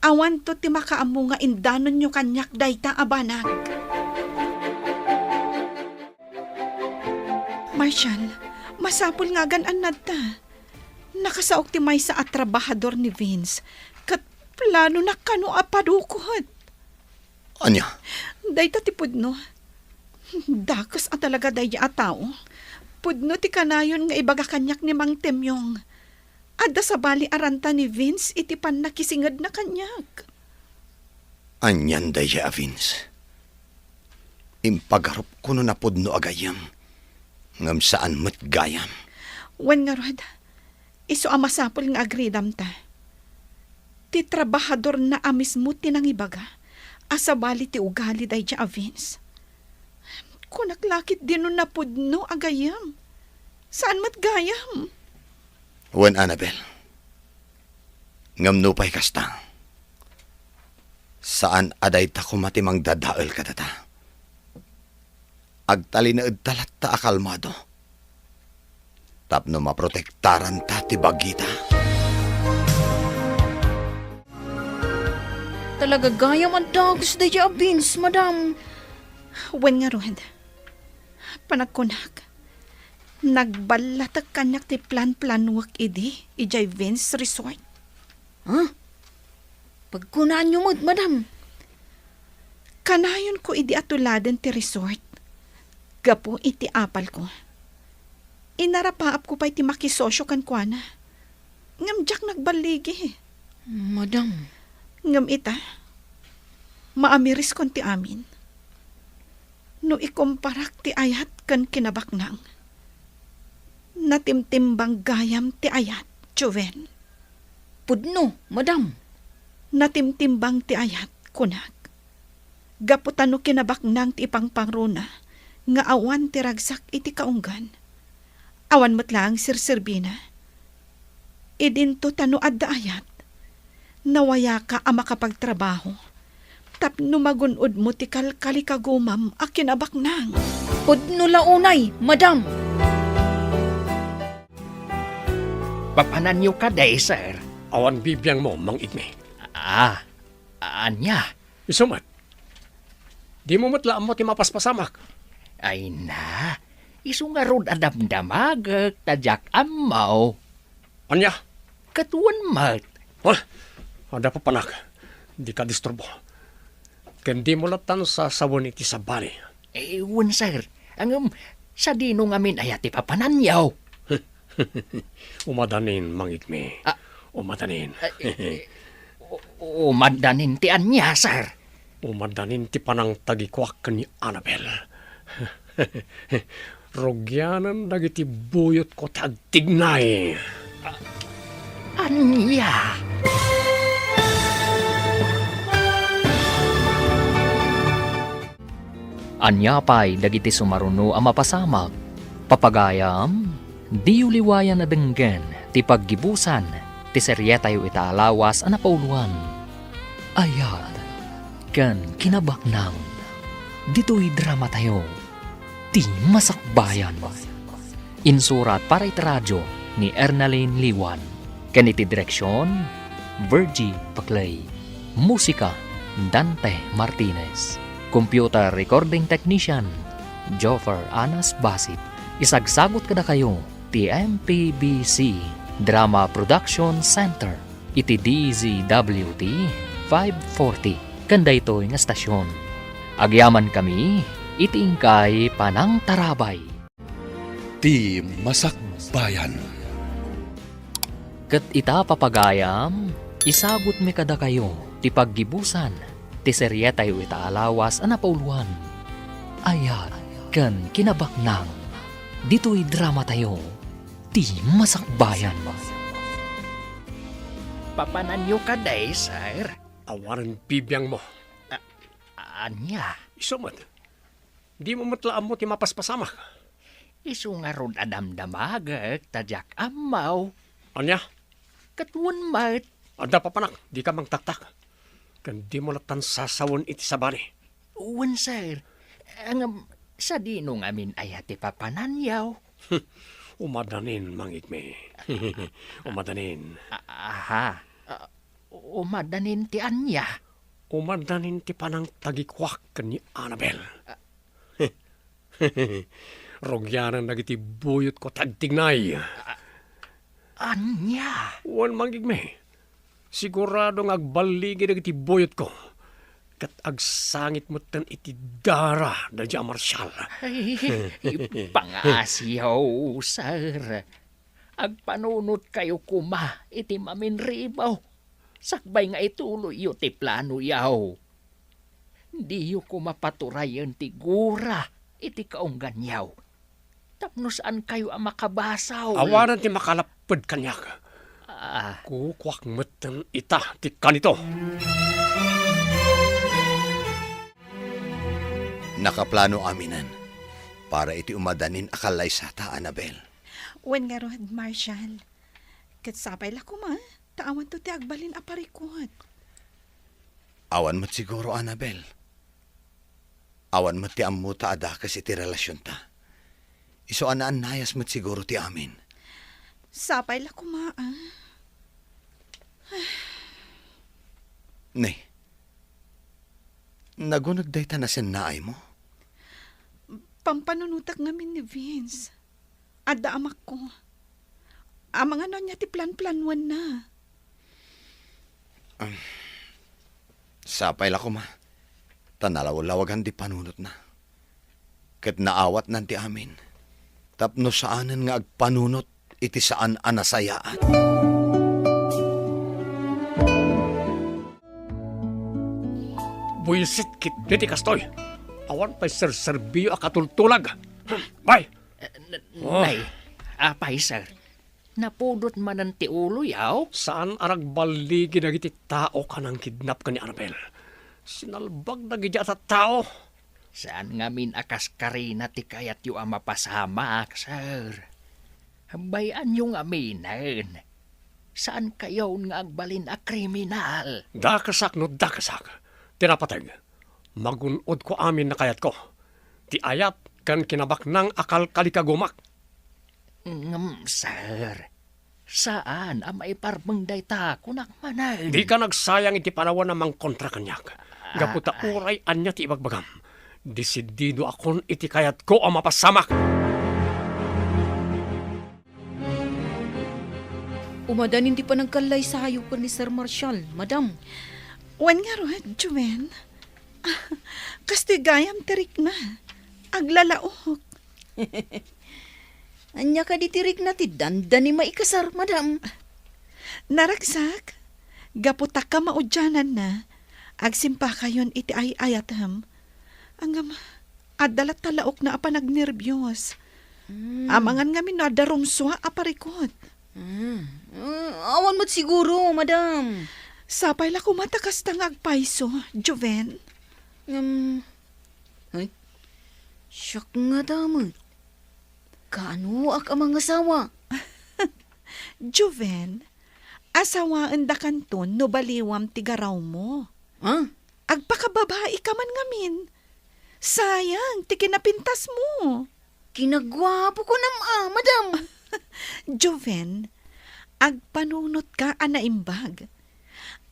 Awan to ti makaamu nga indanon nyo kanyak day ta abanag. Marshall, masapul nga gan-anad ta. Nakasaok ti may sa atrabahador ni Vince. Kat plano na kano apadukot. Anya? Day ta ti pudno. Dakas ang talaga day a tao. Pudno ti kanayon nga ibaga kanyak ni Mang Temyong. Adda sa bali aranta ni Vince iti pan nakisingad na kanyak. Anyan daya, Vince. Impagarap ko no napudno agayam. Ngam saan mo't gayam. Wen nga rod, iso amasapol nga agridam ta. Ti trabahador na amis mo tinangibaga. Asa bali ti ugali day a Vince. Kunaklakit din no napudno agayam. Saan mo't gayam? Wen, Annabel. Ngam nupay kasta. Saan aday ta kumatimang dadaal ka data? Agtalinaad talat ta akalmado. Tapno maprotektaran ta ti bagita. Talaga gayam ang dagos day a Vince, madam. Wen nga rod, panagkunak. Nagbalatag kanyak ti plan-planwak idi, ijay Vince Resort. Ha? Pagkunaan nyo mo't, madam. Kanayon ko idi atuladen ti resort. Gapo iti apal ko. Inarapaap ko pa iti makisosyo kan kwa na. Ngam jak nagbaligi. Madam. Ngam ita, maamiris kon ti amin. No ikumparak ti ayat kan kinabaknang. Natimtimbang gayam ti ayat, Joven. Pudno, madam. Natimtimbang ti ayat, kunak. Gaputano kinabaknang ti ipangpangruna, nga awan ti ragsak iti kaunggan. Awan matlang sirsirbina. Idinto tano adda ayat. Nawaya ka ang makapagtrabaho. Tapno magunod mo ti kalkalikagumam a kinabaknang. Pudno launay, madam. Papanan niyo ka day, sir. Awan bibiyang mo, Mang Igme. Anya? Isumat. Di mo matlaan mo ti mapaspasamak. Ay na, isu nga rod adamdamag, tadyak amaw. Anya? Katuan mat. Ha? Ada pa panak. Di ka disturbo. Kendi mo latan sa sawon iti sa bali. Ewan, sir. Ang sa dino ngamin ay ati papananyaw. Umadanin, Mang Igme. Umadanin. Umadanin ti anya, sir. Umadanin ti panang tagikwak ni Annabel. Rogyanan dagiti buyot ko tagtignay. Anya? Anya pa'y dagiti sumaruno ang mapasamak. Papagayam, di uliwayan na denggen, ti paggibusan, ti serye tayo itaalawas ang napauluan. Ayat, kan kinabaknang, dito'y drama tayo, ti masakbayan. Insurat para iti ni Ernaline Liwan. Kaniti direksyon, Virgie Paclay. Musika, Dante Martinez. Computer Recording Technician, Joffer Anas Basit. Isagsagot kada kayo ti MPBC Drama Production Center iti DZWT 540 kanday to'y nga stasyon. Agyaman kami iti ingkay Panang Tarabay. Ti Masakbayan. Ket ita papagayam, isagot mi kada kayo ti paggibusan ti serye tayo ita alawas a napauluan. Ayat ken kinabaknang dito'y drama tayo ti Masakbayan. Papananyo ka day, sir. Awaran bibiyang mo. Anya, Isumat. Di mo matlaan mo ti mapaspasama. iso nga rod adamdamagak, tadyak amaw. Anya? Katwan mat. Ada pa panak, di ka mang taktak. Kan di mo latan sasawon iti sabari. Uwan, sir. Ang sa dinong amin ayati papananyaw. Umadanin, mangigme. Umadanin. Aha. Umadanin ti anya. Umadanin ti panang tagikwak ni Annabel. Rogyanan nagiti buyot ko tagtignay. Anya. Wan mangigme. Sigurado nga agbaligi nagiti buyot ko. Kat agsangit mo tan iti dara na diya marsyal. Ay, pangasiyaw, sir. Agpanunot kayo kuma, iti maminribaw. Sakbay nga ituloy yu ti plano yaw. Di yu kumapaturayan ti gura, iti kaunggan yaw. Tapno saan kayo ang makabasaw? Awaran ti makalapad kanyak. Kukwak mo tan ita ti kanito. Nakaplano aminan para iti umadanin akalay sata, Annabel. Wen nga rod, Marshal. Katsapay la ko ma, taawan to ti agbalin aparikot. Awan mo't siguro, Annabel. Awan mo't ti ammo ta adakas iti relasyon ta. Iso anaan nayas mo't siguro ti amin. Sapay la ko ma, Nay, nagunag day ta na naay mo. Pampanunutak ngamin ni Vince. Ada amak ko. Amang ano niya ti plan-planwan na. Sapay la ko ma. Tanalaw-lawagan di panunot na. Ket naawat nanti amin. Tapno saanan nga agpanunot iti saan anasayaan. Buisit kit diti kastoy. Awan pa serserbiyo akatultulag. Bay! Nay, apay, sir. Napudot man ang ti ulo yaw. Saan arag baligi dagiti tao ka nang kidnap ka ni Annabel? Sinalbag na gidya sa tao. Saan nga min akas karina ti kayat yu ang mapasamak, sir? Bayan yung aminan. Saan kayo nga agbalin a kriminal? Dakasak no dakasak. Tinapatag. Magunod ko amin na kayat ko. Ti ayat kan kinabak ng akal kalikagumak. Sir. Saan ang maiparbang day ta kunak manan? Di ka nagsayang iti panawan namang kontra kanyak. Gaputa uray anya ti ibagbagam. Desidido akon iti kayat ko ang mapasamak. Umadanin ti panagkalay sa hayop ko ni Sir Marshal, madam. Wen nga rod, Juven. Kastoy gayam terik na. Aglalaok. Anya ka ditirik na ti danda ni maikasar, madam. Naragsak. Gaputak ka maudyanan na. Agsimpa kayon iti ay-ayatam. Angam, adalat talaok na apanagnerbyos. Amangan nga minadarumswa aparikot. Awan mo't siguro, madam. Sapay la kumatakas tang agpaiso, Juven. Ay, siyak nga damot. Kaano ak amang asawa? Juven, asawaan da kanton no baliwam tigaraw mo. Agpakababae ka man ngamin. Sayang, ti kinapintas mo. Kinagwapo ko madam. Joven, agpanunot ka anaimbag.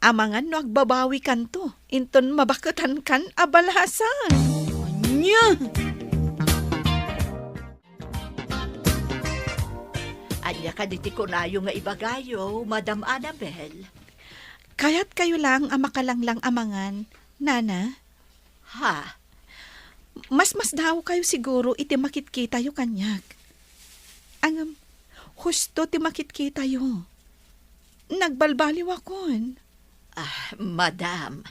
Amangan no agbabawi kanto, inton mabakatan kan abalasan. Anya! Anya ka diti ko na yung nga ibagayo, Madam Annabel. Kaya't kayo lang ang makalanglang amangan, Nana. Ha? Mas daw kayo siguro iti makitkita yu kanyak. Ang husto ti makitkita yu. Nagbalbaliw akon. Madam.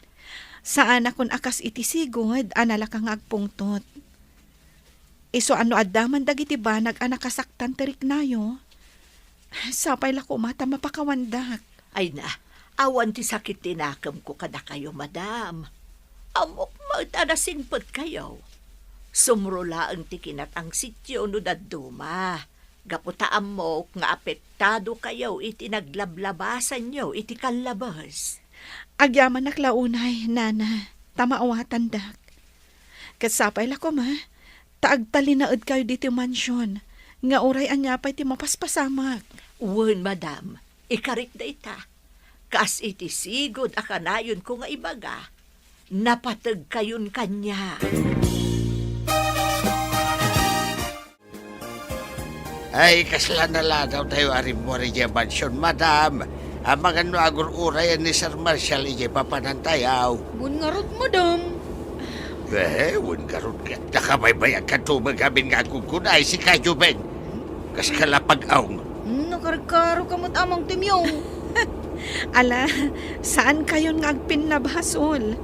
Saan akon akas iti sigod, anala kang agpungtot. Iso ano addaman dagiti banag anak kasaktan terik nayo. Sapay lako mata mapakawandak. Ay na, awan ti sakit tinakam ko kada kayo, Madam. Amok magtanasinpot kayo. Sumrula ang tikinat ang sityo no daduma. Gaputaan mo nga apektado kayo iti naglablabasan nyo iti kalabas. Agyaman naklaunay, Nana. Tamaawatan dak. Kasapay lako ma. Taagtalinaed kayo diti mansyon. Nga oray anyapay ti mapaspasamak. Wen, Madam, ikarit da ita. Kas iti sigod akanayon ko nga ibaga. Napatag kayon kanya. Ay, kasla na lang daw tayo arim mo rin yung mansyon, madam. Ang mga nuagur-urayan ni Sir Marshall ije papanantayaw. Bun nga rod, madam. Wun karun ka. Nakabaybayan ka tumagabin nga kukunay si Kayo Ben. Kas kalapag-aong. Nakarkaro kamot amang timyong. Ala, saan kayo nga agpinlabhasol?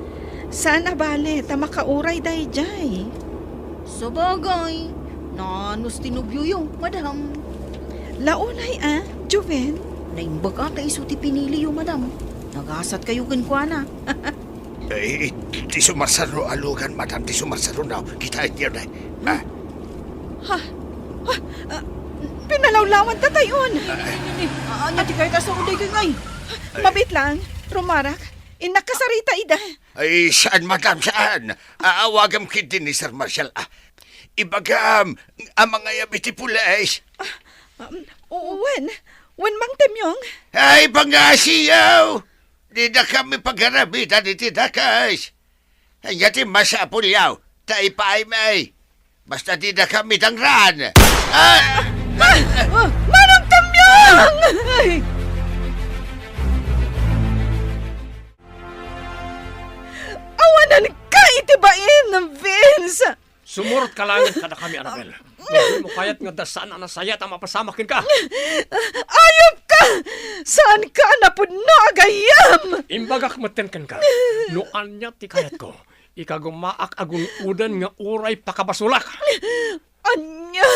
Saan abale, tamakauray day jay? Sa bagay, nanos tinubyo yung, madam. Launay Juven? Naimbag ata iso ti pinili yung, madam. Nagasat kayo kinkwana. Eh, di sumarsaro alugan, madam. Di sumarsaro na. Kita niyo na. Pinalawlawan tatayon. Anya ti kayo sa uday kay. Mabit lang, Rumarak. Inakasarita ida. Ay, saan, madam? Saan? Aawagam kiti ni Sir Marshall. Ibagam, ang mga yabiti pulis. Wen mang temyong. Ay, pangasiyaw! Di na kami pagharabitan iti dakas. Ay, yati masapulyaw. Tai pa ay may. Basta di na kami dangran. Manang temyong! Awanan ka itibain ng Vince. Sumurot ka lang kada kami, Annabel. Hindi mo kayat nga dasaan na nasayat ang mapasamakin ka. Ayop ka! Saan ka napudno agayam? Imbagak matenken ka. Noan niya ti kayat ko. Ikagumaak agung udan nga uray pakabasulak. Anya?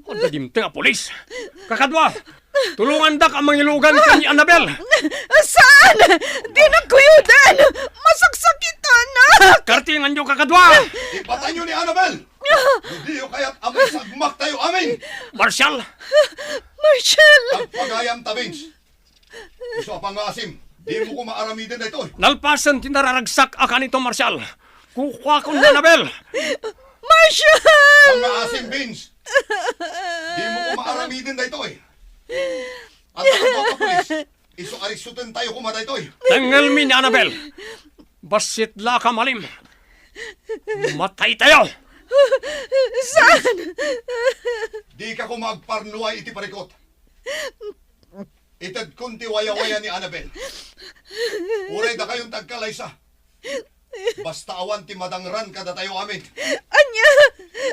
O dadimte nga polis. Kakadwa, tulungan dak ang mangilugan ka ni Annabel. Saan? Di nagkuyudan! Masaksakitan na! Kartingan niyo, kakadwa! Ipatay niyo ni Annabel! Hindi yung kaya't amay sagmak tayo amin! Marshall! Marshall! Ang pagayam tabings! Iso apang asim, di mo ko maaramidin na ito. Nalpasan tinararagsak akan ito, Marshall. Kukuha ko ni Annabel. Marshall! Ang asim, Vince! Di mo ko maaramidin na ito eh. At ako ka pulis, iso arisutin tayo kumada ito eh. Tangal mi ni Annabel. Basit la ka malim. Matay tayo. Saan? Di ka ko magparnuay iti parikot. Itad kunti waya-waya ni Annabel. Uray na kayong tagkalaysa. Basta awan ti madangran kada tayo amin. Anya?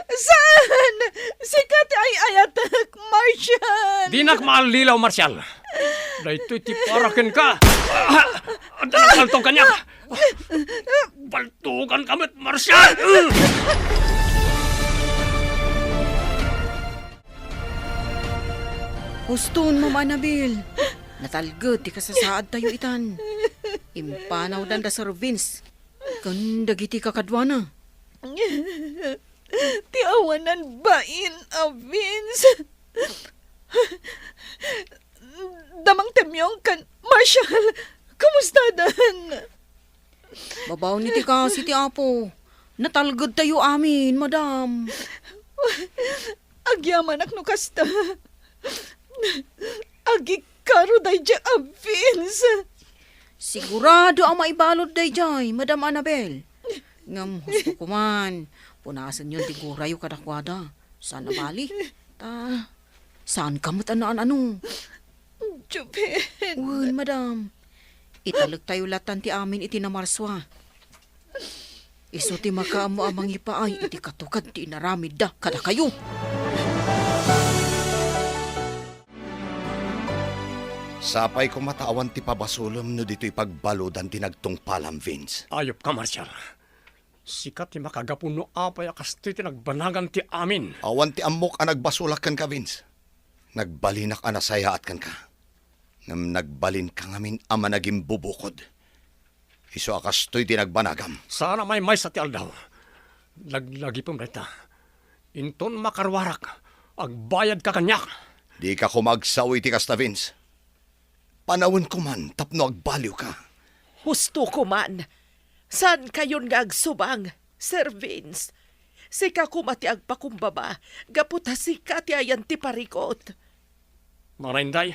Saan? Sikat ay ayatak, Marshall! Di nak maalilaw, Marshall. Dahito iti parakin ka. Dalang kaltong kanya. Baltugan kamit, Marshall. Huston, Mama Annabel. Natalgod, di kasasaad tayo itan. Impanaw dan da Sir Vince. Ganda giti kakadwana. Ti awanan bain, Vince. Damang temyong kan, Marshall. Kumusta dan? Babaw ni ti kasi ti Apo. Natalgod tayo amin, madam. Agyaman ak no kasta. Agikaro day dya, Vince. Sigurado ang maibalod day jay, Madam Annabel. Ngam husto ko man. Punasan yun tigurayo kadakwada. Sana bali. Saan ka matanaan ano? Jubin. Uwan, madam. Italag tayo latan ti amin iti namarswa. Iso ti makaamo amang ipaay iti katukad ti inaramid da kada kayo. Sapay ko matawan ti pabasulom no dito'y pagbalodan ti nagtungpalam, Vince. Ayop ka, Marshal. Sikat ti makagapuno apay akastoy ti nagbanagan ti amin. Awan ti amok a nagbasulak kan ka, Vince. Nagbalinak a nasayaat kan ka. Ngam nagbalin ka ngamin ama naging bubukod. Iso akastoy ti nagbanagam. Sana may sa ti aldaw. Laglagi po mreta. Inton makarwarak. Agbayad ka kanyak. Di ka kumagsawi ti kasta, Vince. Panawin ko man, tapno agbaliw ka. Husto ko man. San kayon nga agsubang, Sir Vince? Sika kumati agpakumbaba, gaputa sika ti ayan ti parikot. Marinday,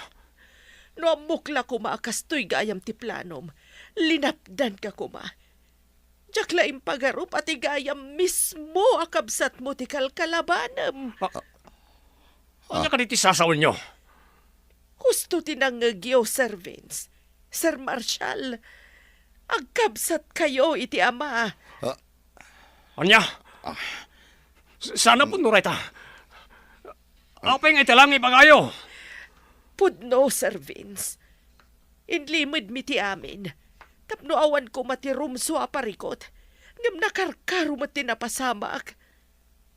No amukla kuma akastoy gayam ti planom, linapdan ka kuma. Jakla impagarup ati gayam mismo akabsat mo ti kalkalabanam. ano ka diti sasawin nyo? Gusto tinangagyo, Sir Vince. Sir Marshall, agkabsat kayo iti ama. Anya? Sana po nureta. Apay nga italang ibagayo. Pudno, Sir Vince. Inlimid mi ti amin. Tapno awan ko matirumso a parikot. Ngam nakarkaro mati napasamak.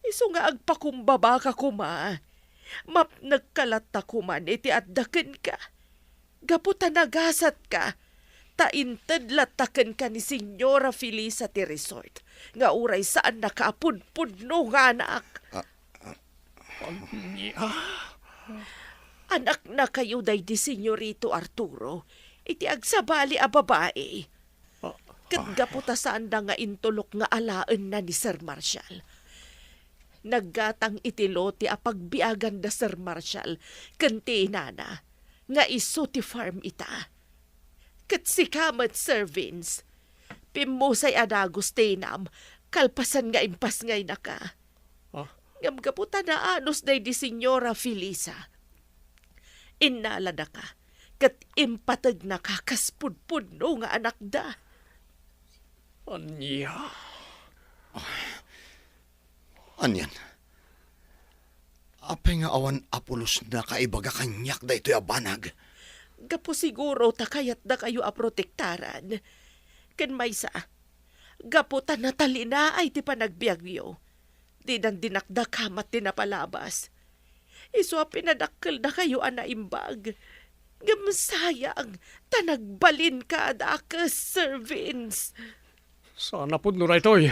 Iso nga agpakumbaba ka kuma. Map nagkalata kuman iti addaken ka. Gaputa nagasat ka. Tainted lataken ka ni Senyora Felisa ti resort. Nga uray saan nakaapudpudno nga anak. Anak na kayo day di Senyorito Arturo. Iti agsabali a babae. Katgaputa saan na nga intulok nga alaan na ni Sir Marshall. Naggatang itilote a pagbiagan da Sir Marshall. Kanti nana. Nga iso ti farm ita. Kat si kamat Sir Vince. Pimusay adagos tenam. Kalpasan nga impas ngay na ka. Ngam gaputa na anos day di Senyora Felisa. Inala na ka, kat impatag na ka kaspudpudno nga anak da. Anya? Anyan? Apay nga awan apulos na kaibaga kanyak da ito'y abanag. Gapo siguro takayat da kayo a protektaran. Kan may sa, gapo ta natalina ay ti panagbiagyo. Di nang dinakda kamat ti napalabas. Iso pinadakkel na kayo anaimbag. Gamsayang tanagbalin ka dakas, Sir Vince. Sana po nuray to'y.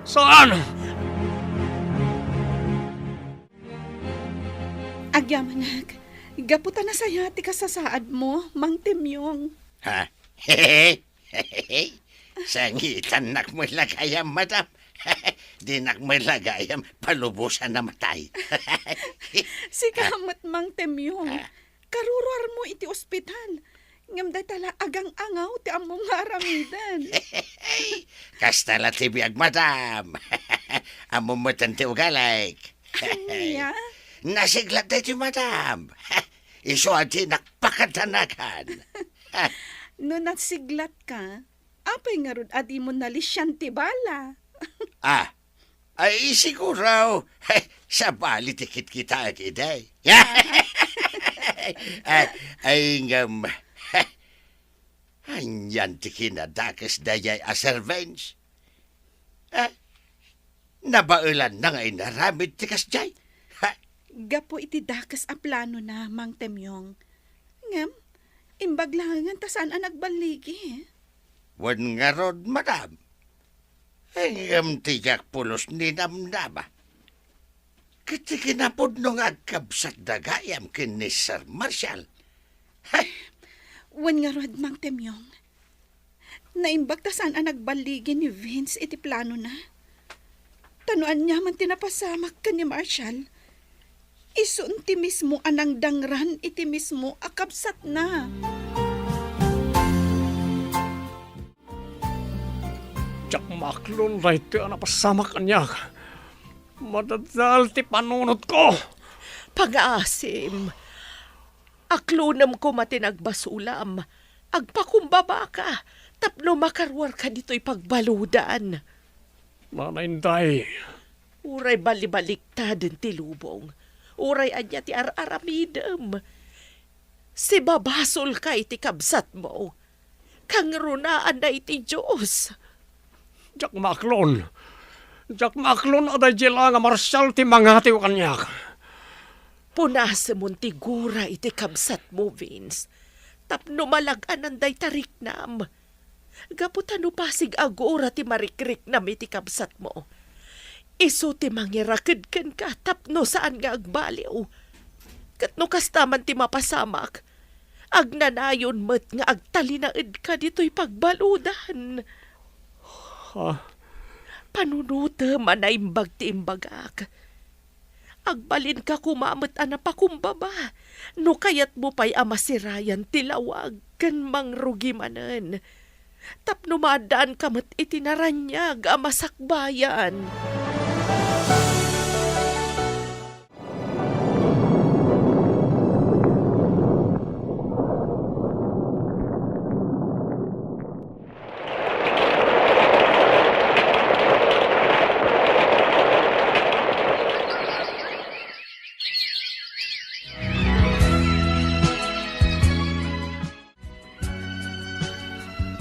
Saan? Agyamanag, gaputa na saya ti kasasaad mo, Mang Temyong. Ha? Sangitan nak mo lagayam, madam. Di nak mo lagayam, palubusan na matay. Si kamat Mang Temyong. Karuruar mo iti ospital. Ngam day tala agang angaw ti among haramidan. Kastala ti biag, madam. Amo mo tanti ugalayk. Niya? Nasiglat na ti madam. Iso ati nakpakatanakan. No nasiglat ka, apay nga ron adi mo nalisyan ti bala. Ay siguro. Sa bali tikit kita akiday. Ay ngam. Anyan ti kinadakas dayay a servants. Nabaulan na nga inaramid ti kasjay. Gapo iti dakas a plano na, Mang Temyong. Ngam, imbaglangan ta saan ang nagbaligi. Wan nga rod, madam. Ngam tijak pulos ni namnama. Kati kinapod nung agkabsat dagayam kin ni Sir Marshall. Wan nga rod, Mang Temyong. Naimbag ta saan ang nagbaligi ni Vince iti plano na. Tanuan niya man tinapasamak ka ni Marshall. Isun ti mismo anang dangran iti mismo akabsat na. Tsak maklon right ti anapasamak kanyak. Madadal ti panunot ko. Pang-asim, aklunam ko matinagbasulam, agpakumbaba ka, tapno makarwar ka dito'y pagbaludan. Nanay Inday, Uray balibaliktad ti lubong. Uray anya ti araramidem. Si babasol ka iti kabsat mo. Kang runaan na iti Diyos. jak maklon aday jela nga marsyal ti mangati o kanyak. Punasa mon ti gura iti kabsat mo, Vince. Tapno malagan day tariknam. Gaputan pasig agora ti marikrik na iti kabsat mo. Iso ti mangirakid ken ka tapno saan nga agbaliw. Katno kastaman ti mapasamak. Agnanayon met nga agtalinaed ka dito'y pagbaludan. Panunuta manaimbag ti imbagak. Agbalin ka kumamot anapakumbaba. No kayat mo pa'y amasirayan tilawag kan mangrugi manen. Tapno maadaan ka mat itinaranyag amasakbayan.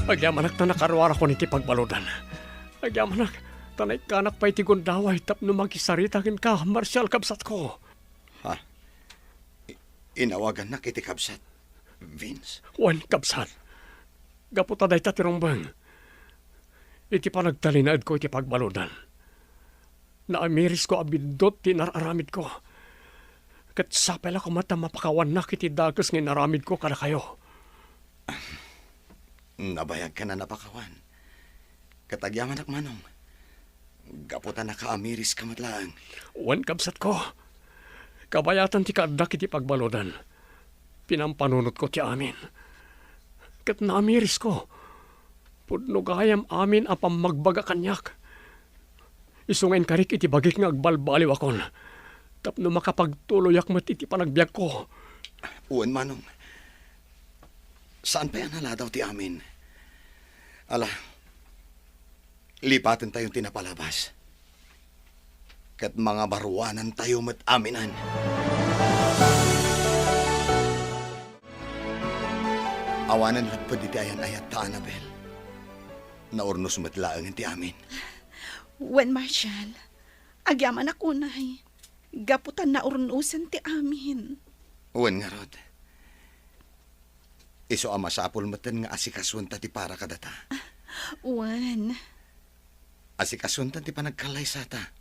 Agyamanak na nakarwar ako niti pagbaludan. Agyamanak, tanay kanak pa'y tigundaway tapno magisaritakin ka, marsyal kabsat ko. Ha? Inawagan na kiti kabsat, Vince. Wan kabsat. Gaputa day tatirumbang. Iti panagtalinaad ko iti pagbaludan. Naamiris ko abindot ti nararamid ko. Kat sapel ako mata mapakawan na kiti dagas ng naramid ko kada kayo. Nabayag ka na napakawan. Katagyaman ak manong. Gaputan na kaamiris ka matlaang. Wan kabsat ko. Kabayatan ti kaadak iti pagbaludan. Pinampanunot ko ti amin. Kat naamiris ko. Pudno gayam amin apam magbaga kanyak. Isungain karik iti bagik nga agbalbaliw akon. Tapno makapagtuloyak mat iti panagbiag ko. Uwan manong. Saan pa yan haladaw ti amin? Ala, lipatin tayong tinapalabas. Kat mga baruanan tayo mat aminan. Awanan lang pa diti ayan ayat ta, Annabel. Naurnos matlaang ti amin. Wen Marshal, agyaman ako nay. Gaputan na urnusan ti amin. Uwan nga rod. Iso amasapol maten nga asikasunta ti para kadata. Wen. Asikasunta ti panagkalay sata.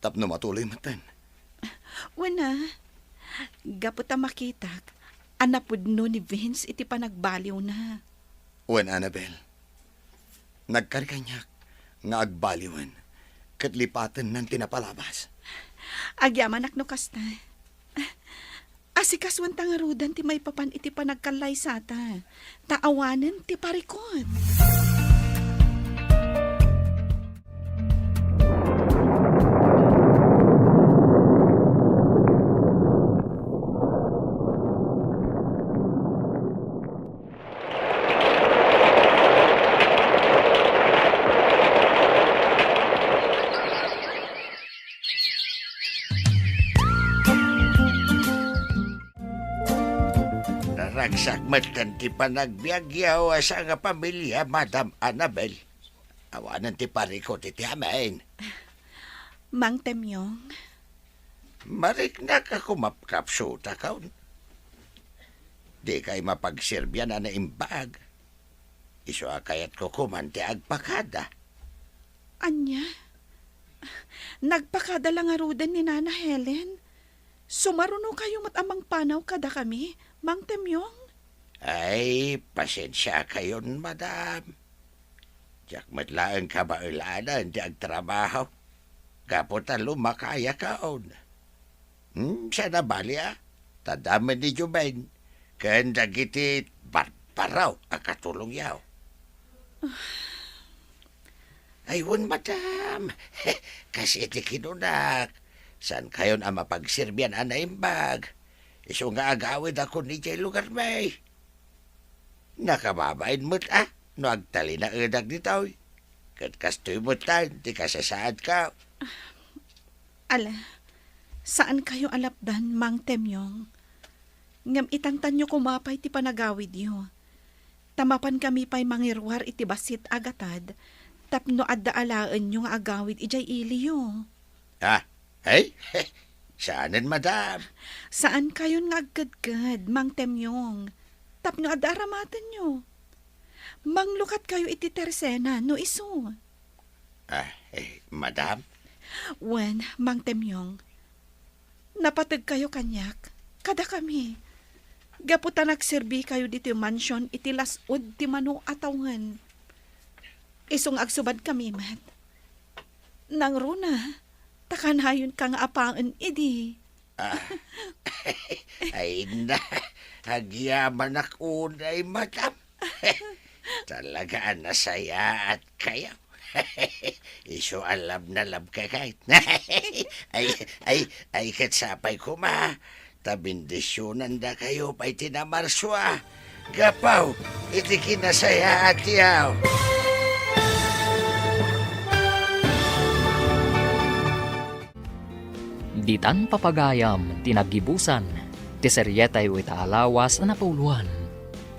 Tapno matuloy maten. Wen na. Gaputa makitak. Anapudno ni Vince iti panagbaliw na. Uwan, Annabel. Nagkarikanyak nga agbaliwan. Katlipatan ng tinapalabas. Agyaman akno kasta. Asikas wantang arudan ti may papan iti panagkalay sata. Taawanan ti parikot. Nagsakmatan ti panagbiagyaw sa nga pamilya, Madam Annabel. Awanan ti parikot iti amin. Mang Temyong. Marik na ka kumapkapsuta ka. Di kay mapagsirbyan na imbag. Iso akayat ko kumanti agpakada. Anya? Nagpakada lang arudan ni Nana Helen. Sumaruno kayo matamang panaw kada kami, Mang Temyong. Ay, pasensya kayon, madam. Diyak matlaan ka ba ulanan di agtrabaho? Kaputan lumakaya kaon. Siya na bali tadaman ni Jumain. Kanda giti barparaw akatulong yaw. Ayun, madam. Kasi iti kinunak. San kayon ang mapagsirbyan ana imbag? Iso nga agawid ako ni jay lugar may. Nakababain mo't no agtali na edag ni tao. Kat kastoy mo't tan, di kasasaad ka. Ala, saan kayo alapdan, Mang Temyong? Ngam itangtan nyo kumapay ti panagawid yo. Tamapan kami pa'y mangirwar iti basit agatad, tapno addaalaan nyo nga agawid ijay ili yo. Hey, saanin madam? Saan kayon nga aggadgad, Mang Temyong? Tapno addaaramaten nyo. Manglukat kayo iti tersena, no iso. Madam? Wen, Mang Temyong, napatag kayo kanyak, kada kami. Gaputa nagserbi kayo dito mansion iti lasod ti mano atawan. Isong agsubad kami, mat. Nang runa, takanayon ka nga apaan idi. Ay na, hagyaman ako na madam. Talaga nasaya at kayo. Iso alam na lab ka kahit. ay katsapay ko ma. Tabindisyonan da kayo pa'y tinamarswa. Gapaw, iti kinasaya at yaw. Ditan papagayam tinagibusan, ti seryetay ita alawas na napauluan.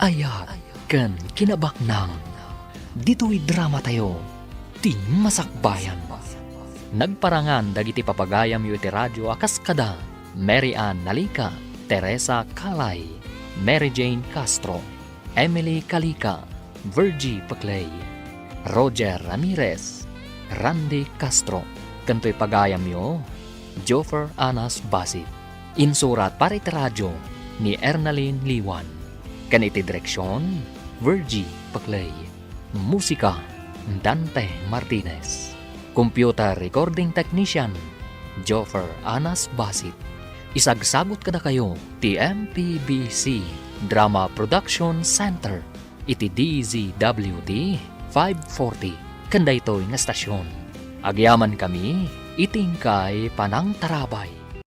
Aya, ken kinabaknang. Dito'y drama tayo, ti masakbayan. Nagparangan dagiti papagayam yu iti radyo akas kada, Mary Ann Nalika, Teresa Kalay, Mary Jane Castro, Emily Kalika, Virgie Paclay, Roger Ramirez, Randy Castro. Kanto'y pagayam yu, Joffer Anas Basit. Insurat para iti radyo ni Ernaline Liwan. Kaniti direksyon, Virgie Paclay. Musika, Dante Martinez. Computer recording technician, Joffer Anas Basit. Isagsagot kada kayo ti MPBC Drama Production Center iti DZWD 540 kanday to'y nga stasyon. Agyaman kami itingkay panang tarabay.